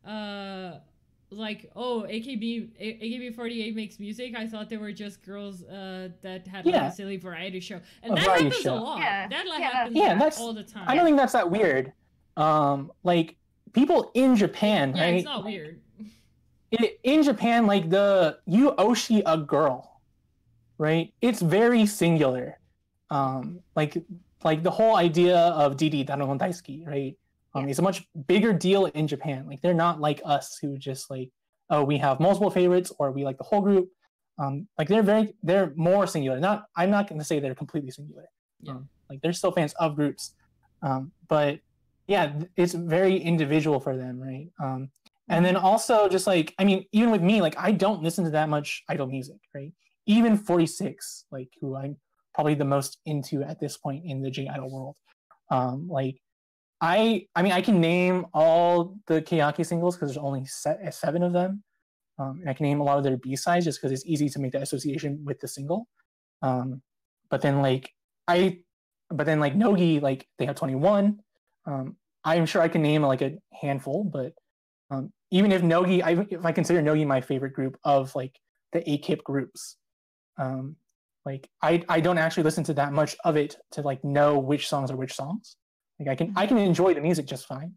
AKB48 makes music. I thought they were just girls that had like a silly variety show, and that happens a lot. That happens all the time. I don't think that's that weird. Like people in Japan, right? It's not weird. In Japan, like you Oshi a girl, right? It's very singular. Like the whole idea of Didi Daron Daisuki, right? It's a much bigger deal in Japan. Like they're not like us who just like, oh, we have multiple favorites or we like the whole group. Like they're more singular. I'm not going to say they're completely singular. Like they're still fans of groups, but yeah, it's very individual for them, right? And then also just like, I mean, even with me, like I don't listen to that much idol music, right? Even 46, like who I'm probably the most into at this point in the J Idol world. Like I mean, I can name all the Keyaki singles because there's only 7 of them. And I can name a lot of their B-sides just because it's easy to make that association with the single. But then Nogi, like they have 21. I'm sure I can name like a handful, but even if Nogi, if I consider Nogi my favorite group of like the AKIP groups, like I don't actually listen to that much of it to like know which songs are which songs. Like I can enjoy the music just fine.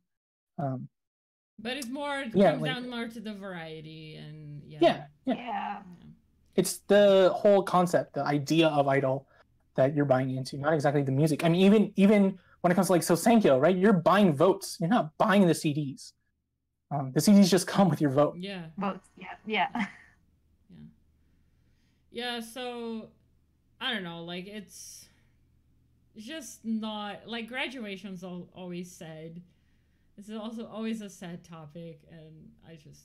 But it's more comes down more to the variety and It's the whole concept, the idea of idol that you're buying into, not exactly the music. I mean, even when it comes to like Sosenkyo, right? You're buying votes. You're not buying the CDs. The CDs just come with your vote. Votes. Yeah. So I don't know, like it's just not like graduation's always sad. This is also always a sad topic, and I just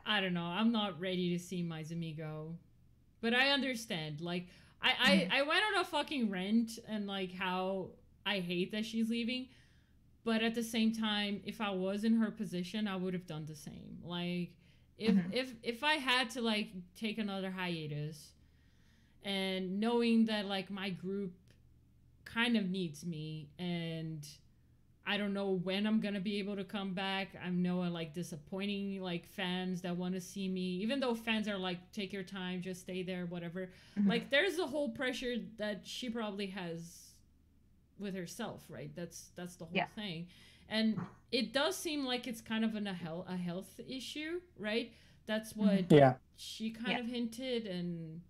I don't know. I'm not ready to see Maizumi go, but I understand. Like I went on a fucking rant and like how I hate that she's leaving, but at the same time, if I was in her position, I would have done the same. Like if I had to like take another hiatus, and knowing that like my group kind of needs me, and I don't know when I'm gonna be able to come back. I know I'm like disappointing like fans that want to see me, even though fans are like, take your time, just stay there, whatever. Like there's the whole pressure that she probably has with herself, right? That's the whole thing. And it does seem like it's kind of a health issue, right? That's what she kind of hinted. And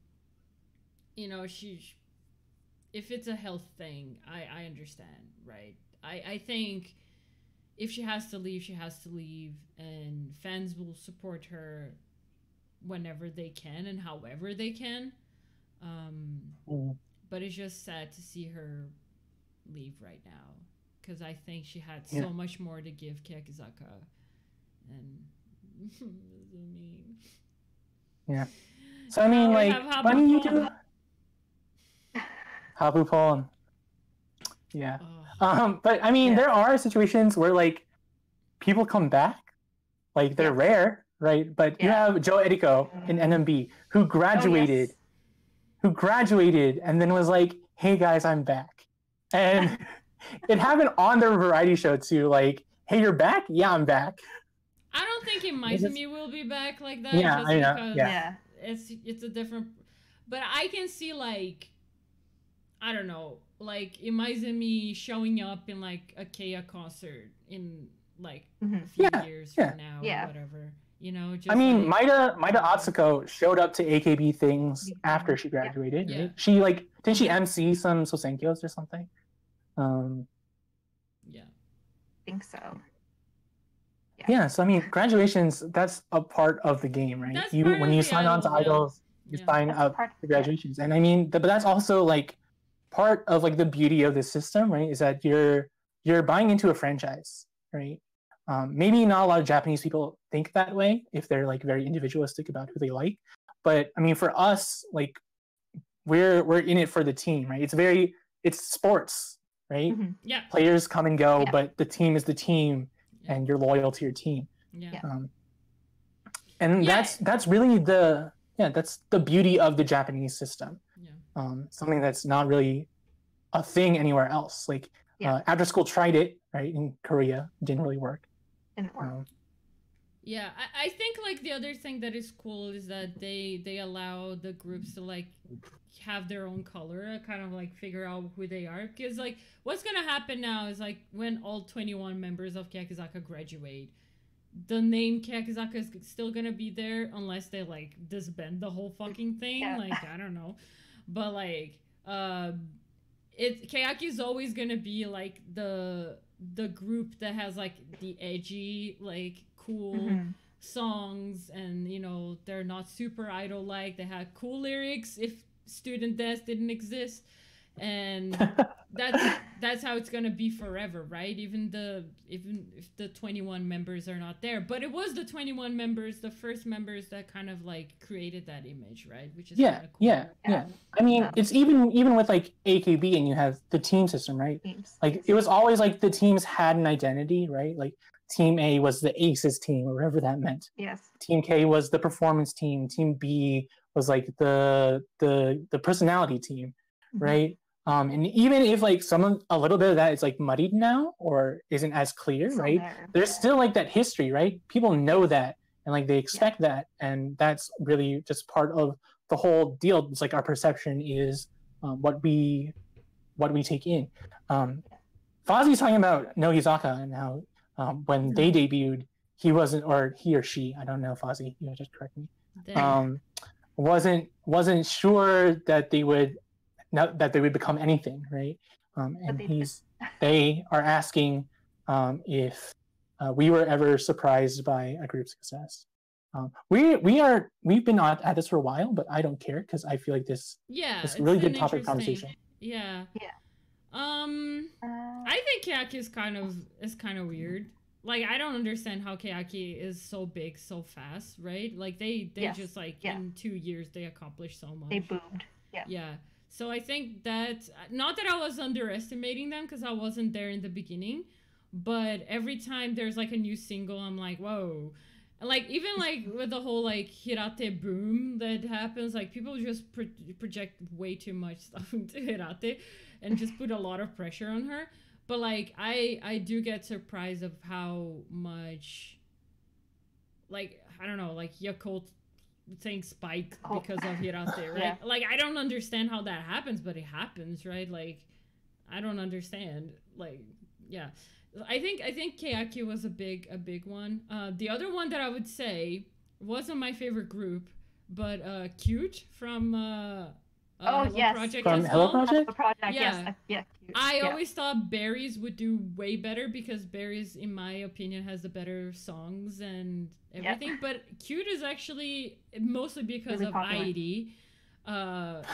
you know, if it's a health thing, I understand, right? I think if she has to leave, she has to leave, and fans will support her whenever they can and however they can. But it's just sad to see her leave right now, because I think she had so much more to give Keyakizaka, and so mean. Yeah. So I mean, like, why don't you do Habu Pon? Yeah. But I mean, there are situations where like people come back, like they're rare, right? But you have Joe Eriko in NMB who graduated, and then was like, "Hey guys, I'm back," and it happened on their variety show too. Like, "Hey, you're back? Yeah, I'm back." I don't think Maizumi will be back like that. Yeah, just I know. Because yeah, it's a different. But I can see like, I don't know, like Maizumi showing up in like a Kea concert in like a few years from now or whatever. You know, just I mean, like, Maida Atsuko showed up to AKB things after she graduated. Right? She like didn't she MC some Sosenkyos or something? Yeah, I think so. Yeah, so I mean, graduations, that's a part of the game, right? That's When you sign on to idols, you sign up for graduations. And I mean, but that's also like part of like the beauty of the system, right? Is that you're buying into a franchise, right? Maybe not a lot of Japanese people think that way if they're like very individualistic about who they like. But I mean, for us, like we're in it for the team, right? It's sports, right? Yeah. Players come and go, but the team is the team. And you're loyal to your team. And that's really that's the beauty of the Japanese system. Something that's not really a thing anywhere else. Like after school tried it, right, in Korea, didn't really work. Yeah, I think like the other thing that is cool is that they allow the groups to like have their own color, kind of like figure out who they are. Because like what's gonna happen now is like when all 21 members of Keyakizaka graduate, the name Keyakizaka is still gonna be there unless they like disband the whole fucking thing. Like I don't know, but like Keyaki is always gonna be like the group that has like the edgy, like cool songs, and you know they're not super idol like, they had cool lyrics if Student Death didn't exist, and that's how it's gonna be forever, right? Even if the 21 members are not there, but it was the 21 members, the first members, that kind of like created that image, right? Which is cool. yeah. I mean, it's even with like AKB, and you have the team system, right? Like it was always like the teams had an identity, right? Like Team A was the Aces team, or whatever that meant. Team K was the performance team. Team B was like the personality team, right? And even if like a little bit of that is like muddied now or isn't as clear, right? There's still like that history, right? People know that, and like they expect that, and that's really just part of the whole deal. It's like our perception is what we take in. Fozzy's talking about Nogizaka and how when they debuted, he wasn't, or he or she, I don't know, Fozzy, you know, just correct me, wasn't sure that they would become anything, right? And they are asking if we were ever surprised by a group success. we've been at this for a while, but I don't care because I feel like this it's really good topic of conversation. Yeah. I think Keyaki is kind of weird. Like, I don't understand how Keyaki is so big so fast, right? Like they just like in 2 years they accomplished so much. They boomed. Yeah. So I think that, not that I was underestimating them because I wasn't there in the beginning, but every time there's like a new single, I'm like, whoa. Like, even like with the whole like Hirate boom that happens, like people just project way too much stuff into Hirate and just put a lot of pressure on her. But like I do get surprised of how much, like, I don't know, like Yakult saying spike because of Hirate, right? Yeah. Like, I don't understand how that happens, but it happens, right? Like, I don't understand. Like, yeah. I think Keyaki was a big one. The other one that I would say wasn't my favorite group, but Cute from Project from as Hello well. Project. Yes. Yeah. Cute. I always thought Berries would do way better because Berries, in my opinion, has the better songs and everything. Yep. But Cute is actually mostly because really of Airi.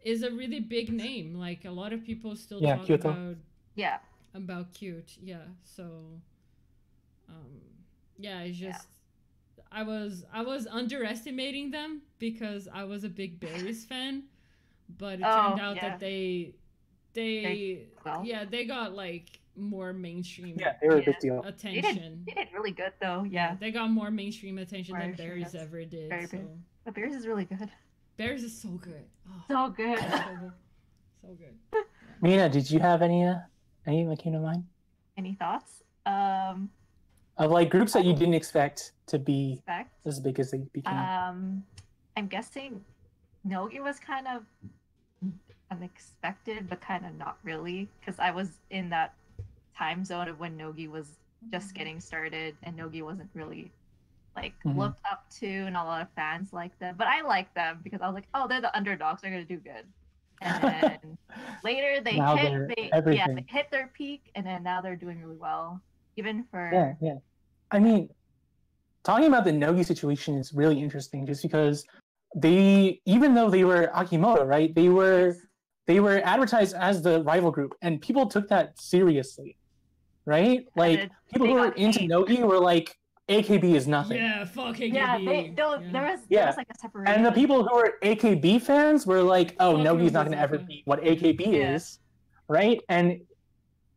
Is a really big name. Like, a lot of people still talk Kyoto. about Cute. So it's just I was underestimating them because I was a big Berries fan, but it turned out that they got like more mainstream they were a big deal. attention. They did really good though. They got more mainstream attention than Berries ever did. But Berries is really good. Berries is so good. So good. So good. Mina, did you have any that came to mind? Any thoughts? Of like groups that you didn't expect to be as big as they became. I'm guessing Nogi was kind of unexpected, but kind of not really, because I was in that time zone of when Nogi was just getting started, and Nogi wasn't really like looked up to, and a lot of fans liked them. But I liked them because I was like, oh, they're the underdogs, they're gonna do good. And then later they hit their peak, and then now they're doing really well. Even for I mean, talking about the Nogi situation is really interesting, just because even though they were Akimoto, right? They were advertised as the rival group, and people took that seriously, right? Like, people who were into Nogi were like, AKB is nothing. Yeah, fuck AKB. There was like a separation. And the people who were AKB fans were like, oh, Nogi's not going to ever be what AKB is, right? And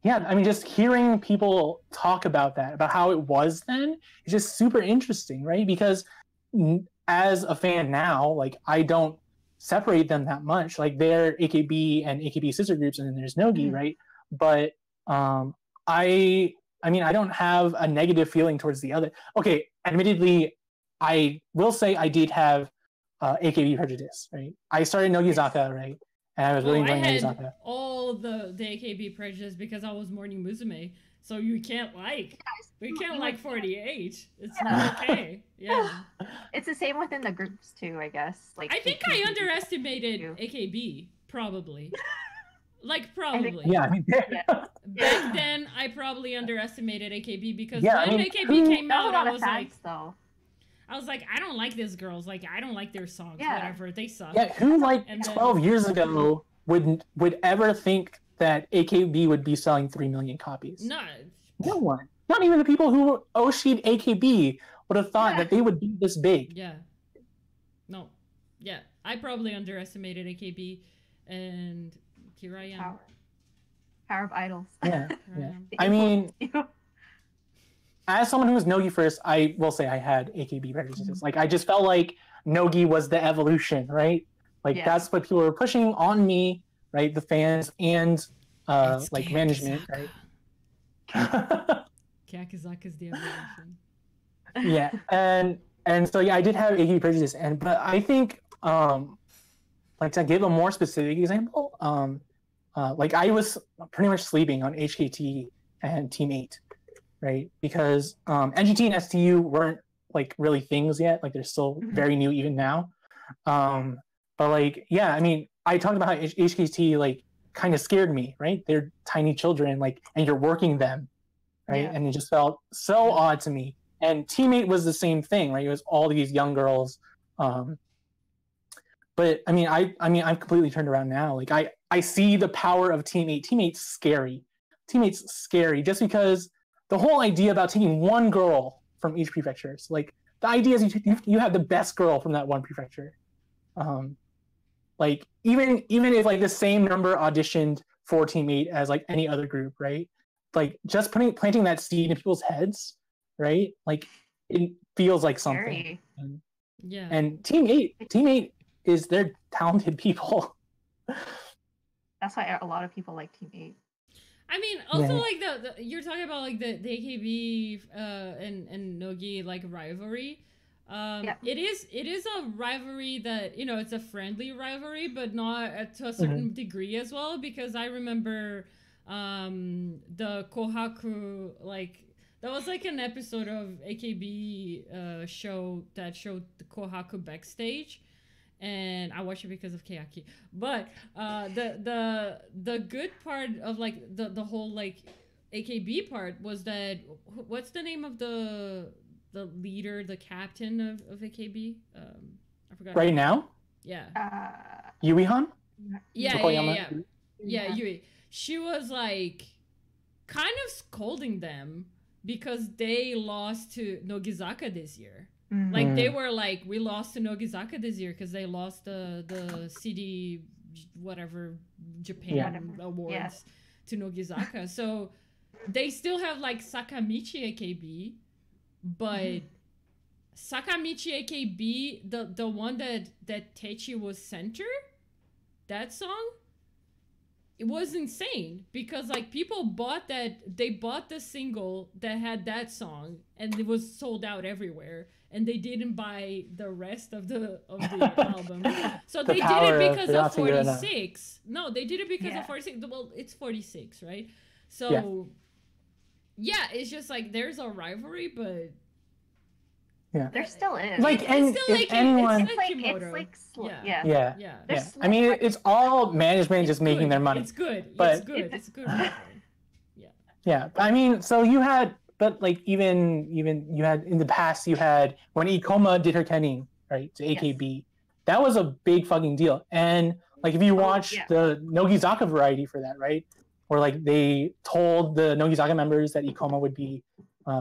I mean, just hearing people talk about that, about how it was then, is just super interesting, right? Because as a fan now, like, I don't separate them that much. Like, they're AKB and AKB sister groups, and then there's Nogi, right? But I mean, I don't have a negative feeling towards the other. Okay, admittedly, I will say I did have AKB prejudice, right? I started Nogizaka, right? And I was really enjoying Nogizaka. All the AKB prejudice because I was Morning Musume. So we can't like 48. It's not okay. Yeah. It's the same within the groups too, I guess. Like, I think I underestimated AKB, probably. Like, probably. I mean, back then, I probably underestimated AKB because when AKB came out, I was like, I don't like these girls. Like, I don't like their songs. Whatever, they suck. Yeah, who 12 years ago would ever think that AKB would be selling 3 million copies? No one. Not even the people who Oshi'd AKB would have thought that they would be this big. Yeah. No. Yeah, I probably underestimated AKB, and here I am. Power of idols. Yeah. I mean, as someone who was Nogi first, I will say I had AKB prejudices. Like, I just felt like Nogi was the evolution, right? Like, that's what people were pushing on me, right? The fans and like management, right? Kakizaka's the evolution. Yeah, and so I did have AKB prejudice, but I think like, to give a more specific example, like, I was pretty much sleeping on HKT and Team 8, right? Because NGT and STU weren't like really things yet. Like, they're still very new even now. But like, I mean, I talked about how HKT like kind of scared me, right? They're tiny children, like, and you're working them, right? And it just felt so odd to me. And Teammate was the same thing, right? It was all these young girls. But I mean, I'm completely turned around now. Like I see the power of Teammate. Teammate's scary. Teammate's scary just because the whole idea about taking one girl from each prefecture. So like the idea is you have the best girl from that one prefecture. Like even if like the same number auditioned for Teammate as like any other group, right? Like just planting that seed in people's heads, right? Like it feels like something. And Teammate is they're talented people. That's why a lot of people like Teammate. I mean, also like the you're talking about like the AKB and Nogi like rivalry. It is a rivalry that, you know, it's a friendly rivalry, but not to a certain degree as well, because I remember the Kohaku, like that was like an episode of AKB show that showed the Kohaku backstage, and I watched it because of Keyaki. But the good part of like the whole like AKB part was that, what's the name of the leader, the captain of AKB? I forgot. Right now? Yeah. Yui-han? Yeah, Yui. She was like kind of scolding them because they lost to Nogizaka this year. Like they were like, we lost to Nogizaka this year because they lost the CD whatever Japan awards to Nogizaka. So they still have like Sakamichi AKB, but Sakamichi AKB, the one that Techi was center, that song, it was insane because like people bought the single that had that song and it was sold out everywhere, and they didn't buy the rest of the album. So they did it because of 46. No, they did it because of 46. Well, it's 46, right? So yeah, it's just like there's a rivalry, but there still is. Like, and if anyone, I mean, it's all management just making their money. It's good. But It's good. Yeah. I mean, so you had, but like even you had in the past, you had when Ikoma did her kenning, right, to AKB, that was a big fucking deal. And like if you watch the Nogizaka variety for that, right, where like they told the Nogizaka members that Ikoma would be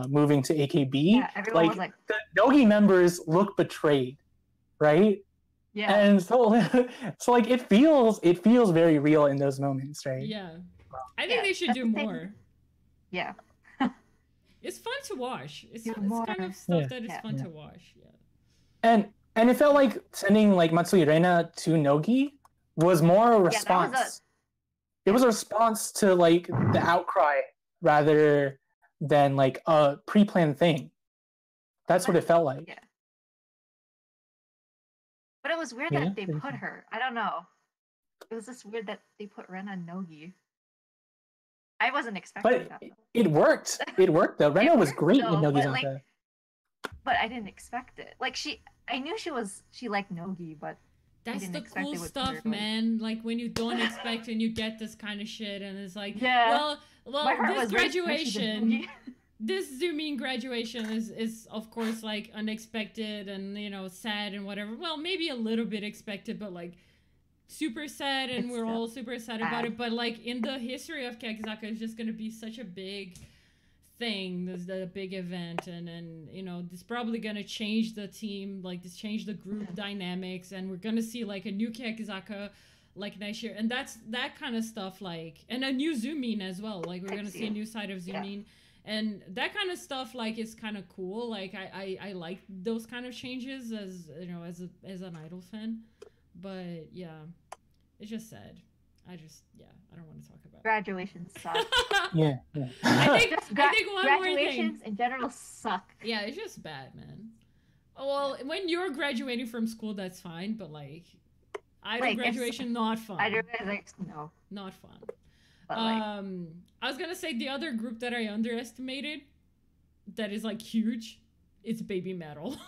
moving to AKB, like the Nogi members look betrayed, right? Yeah. And so like it feels very real in those moments, right? Yeah. I think they should do more. Yeah. It's fun to watch. It's kind of stuff that is fun to watch. Yeah. And it felt like sending like Matsui Reina to Nogi was more a response. It was a response to like the outcry rather than like a pre-planned thing. That's what it felt like. Yeah. But it was weird that they put her. I don't know. It was just weird that they put Rena and Nogi. I wasn't expecting that. It worked. It worked though. Rena was great in Nogizaka. But I didn't expect it. Like I knew she liked Nogi, but that's the cool stuff, man. Like when you don't expect and you get this kind of shit, and it's like, well, this graduation, this Zoomin graduation is of course like unexpected and, you know, sad and whatever. Well, maybe a little bit expected, but like super sad, and we're all super sad about it. But like in the history of Keyakizaka, it's just gonna be such a big thing. There's the big event, and you know, it's probably gonna change the team, like this change the group dynamics, and we're gonna see like a new Keyakizaka like next year, and that's that kind of stuff, like, and a new Zoomin as well, like we're gonna see a new side of Zoomin, and that kind of stuff like is kind of cool. Like I like those kind of changes, as you know, as an idol fan. But yeah, it's just sad. I don't want to talk about it. Graduations suck. yeah. I think one more thing. Graduations in general suck. Yeah, it's just bad, man. Well, when you're graduating from school, that's fine, but like, idol graduation, not fun. No. Not fun. But, I was gonna say the other group that I underestimated, that is like huge, it's Baby Metal.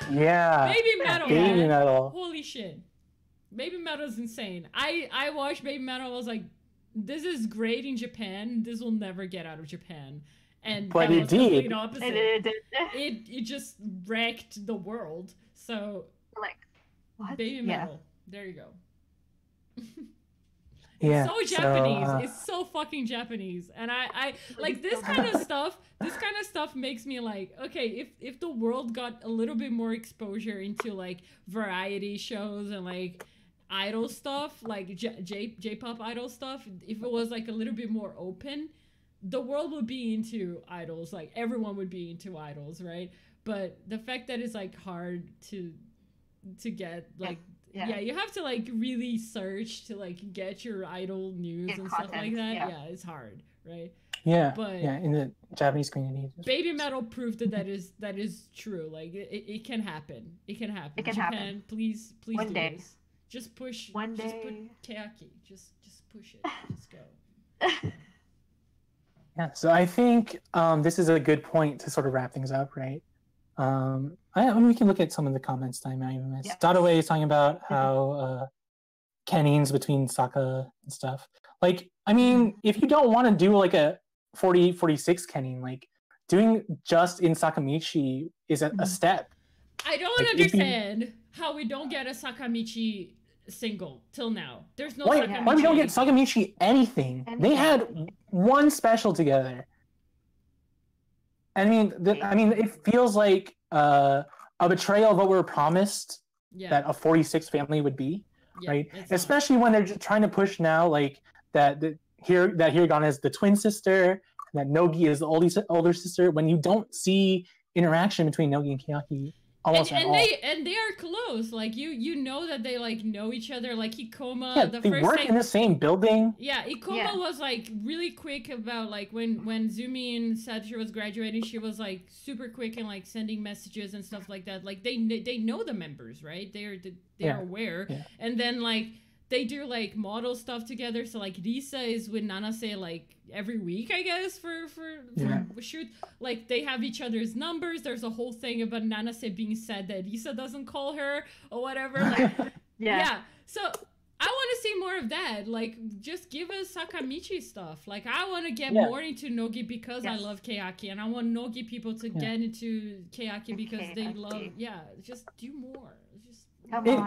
Yeah. Baby Metal. Baby man. Metal. Holy shit. Baby Metal is insane. I watched Baby Metal. I was like, this is great in Japan. This will never get out of Japan. and but that it was did. complete opposite. It It just wrecked the world. So like what? baby metal. There you go. Yeah, It's so Japanese. It's so fucking Japanese. And I like this kind of stuff. This kind of stuff makes me like, okay, if the world got a little bit more exposure into like variety shows and like idol stuff, like J-pop idol stuff, if it was like a little bit more open, the world would be into idols. Like everyone would be into idols, right? But the fact that it's like hard to get like yeah, you have to like really search to like get your idol news and stuff like that. Yeah, it's hard, right? Yeah, but in the Japanese community, baby metal proved that is true. Like it can happen. It can happen. It can Japan, happen. Please One do day. this. Just push. One day. Just put Keyaki. Just push it. Just go. Yeah, so I think this is a good point to sort of wrap things up, right? I mean, we can look at some of the comments that I might even missed. Dotaway is talking about how kennings between Saka and stuff. Like, I mean, if you don't want to do like a 40-46 kenning, like doing just in Sakamichi is a step. I don't understand how we don't get a Sakamichi single till now. There's no Sakamichi. Why we don't get Sakamichi anything? They had one special together. I mean, it feels like a betrayal of what we were promised that a 46 family would be, right? Especially when they're just trying to push now, like that Hiragana is the twin sister, and that Nogi is the older sister. When you don't see interaction between Nogi and Keyaki almost at all. And they are close. Like you know that they like know each other. Like Ikoma, they work in the same building. Yeah, Ikoma was like really quick about like when Zumi said she was graduating, she was like super quick and like sending messages and stuff like that. Like they know the members, right? They're aware. Yeah. And then like they do like model stuff together. So like Risa is with Nanase like every week, I guess, for shoot. Like they have each other's numbers. There's a whole thing about Nanase being sad that Risa doesn't call her or whatever. Like, yeah. So I want to see more of that. Like just give us Sakamichi stuff. Like I want to get more into Nogi because I love Keyaki, and I want Nogi people to get into Keyaki because they love. Yeah, just do more.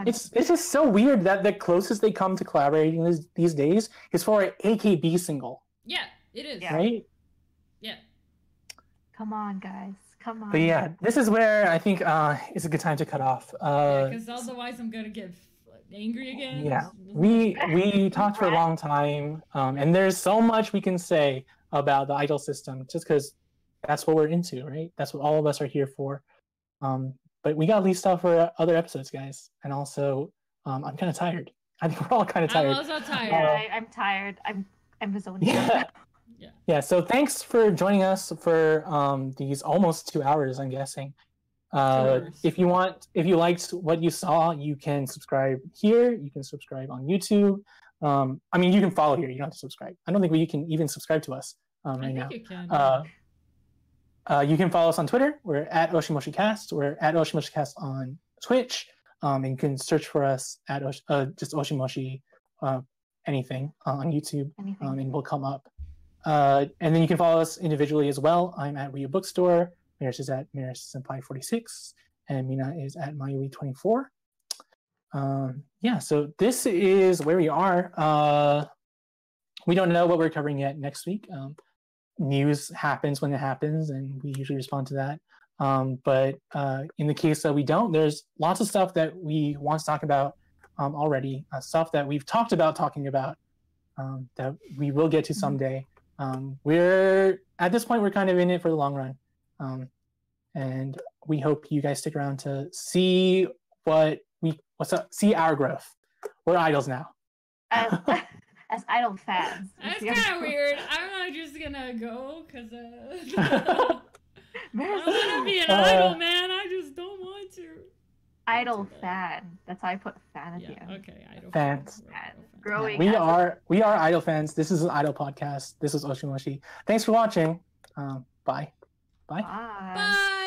It's just so weird that the closest they come to collaborating these days is for an AKB single. Yeah, it is. Right? Yeah. Come on, guys. Come on. But yeah, this is where I think it's a good time to cut off. Because otherwise I'm going to get angry again. Yeah. We talked for a long time, and there's so much we can say about the idol system just because that's what we're into, right? That's what all of us are here for. But we got to leave stuff for other episodes, guys. And also, I'm kind of tired. I think we're all kind of tired. I'm also tired. I'm tired. I'm zoning out. Yeah. So thanks for joining us for these almost 2 hours, I'm guessing. If you liked what you saw, you can subscribe here. You can subscribe on YouTube. I mean, you can follow here. You don't have to subscribe. I don't think you can even subscribe to us right now. You can. You can follow us on Twitter. We're at Oshi Moshi Cast. We're at Oshi Moshi Cast on Twitch. And you can search for us at just Oshi Moshi anything on YouTube, and we'll come up. And then you can follow us individually as well. I'm at weeabookstore. Miris is at Miris Senpai 46, and Mina is at Mayui24. So this is where we are. We don't know what we're covering yet next week. News happens when it happens, and we usually respond to that. But in the case that we don't, there's lots of stuff that we want to talk about already, stuff that we've talked about talking about that we will get to someday. We're at this point, we're kind of in it for the long run. And we hope you guys stick around to see see our growth. We're idols now. As idol fans. That's kind of weird. I'm not just gonna go because I want to be an idol, man. I just don't want to. Idol fan. That's how I put fan at the end. Okay, idol fans. Growing. We are idol fans. This is an idol podcast. This is Oshi Moshi. Thanks for watching. Bye. Bye. Bye.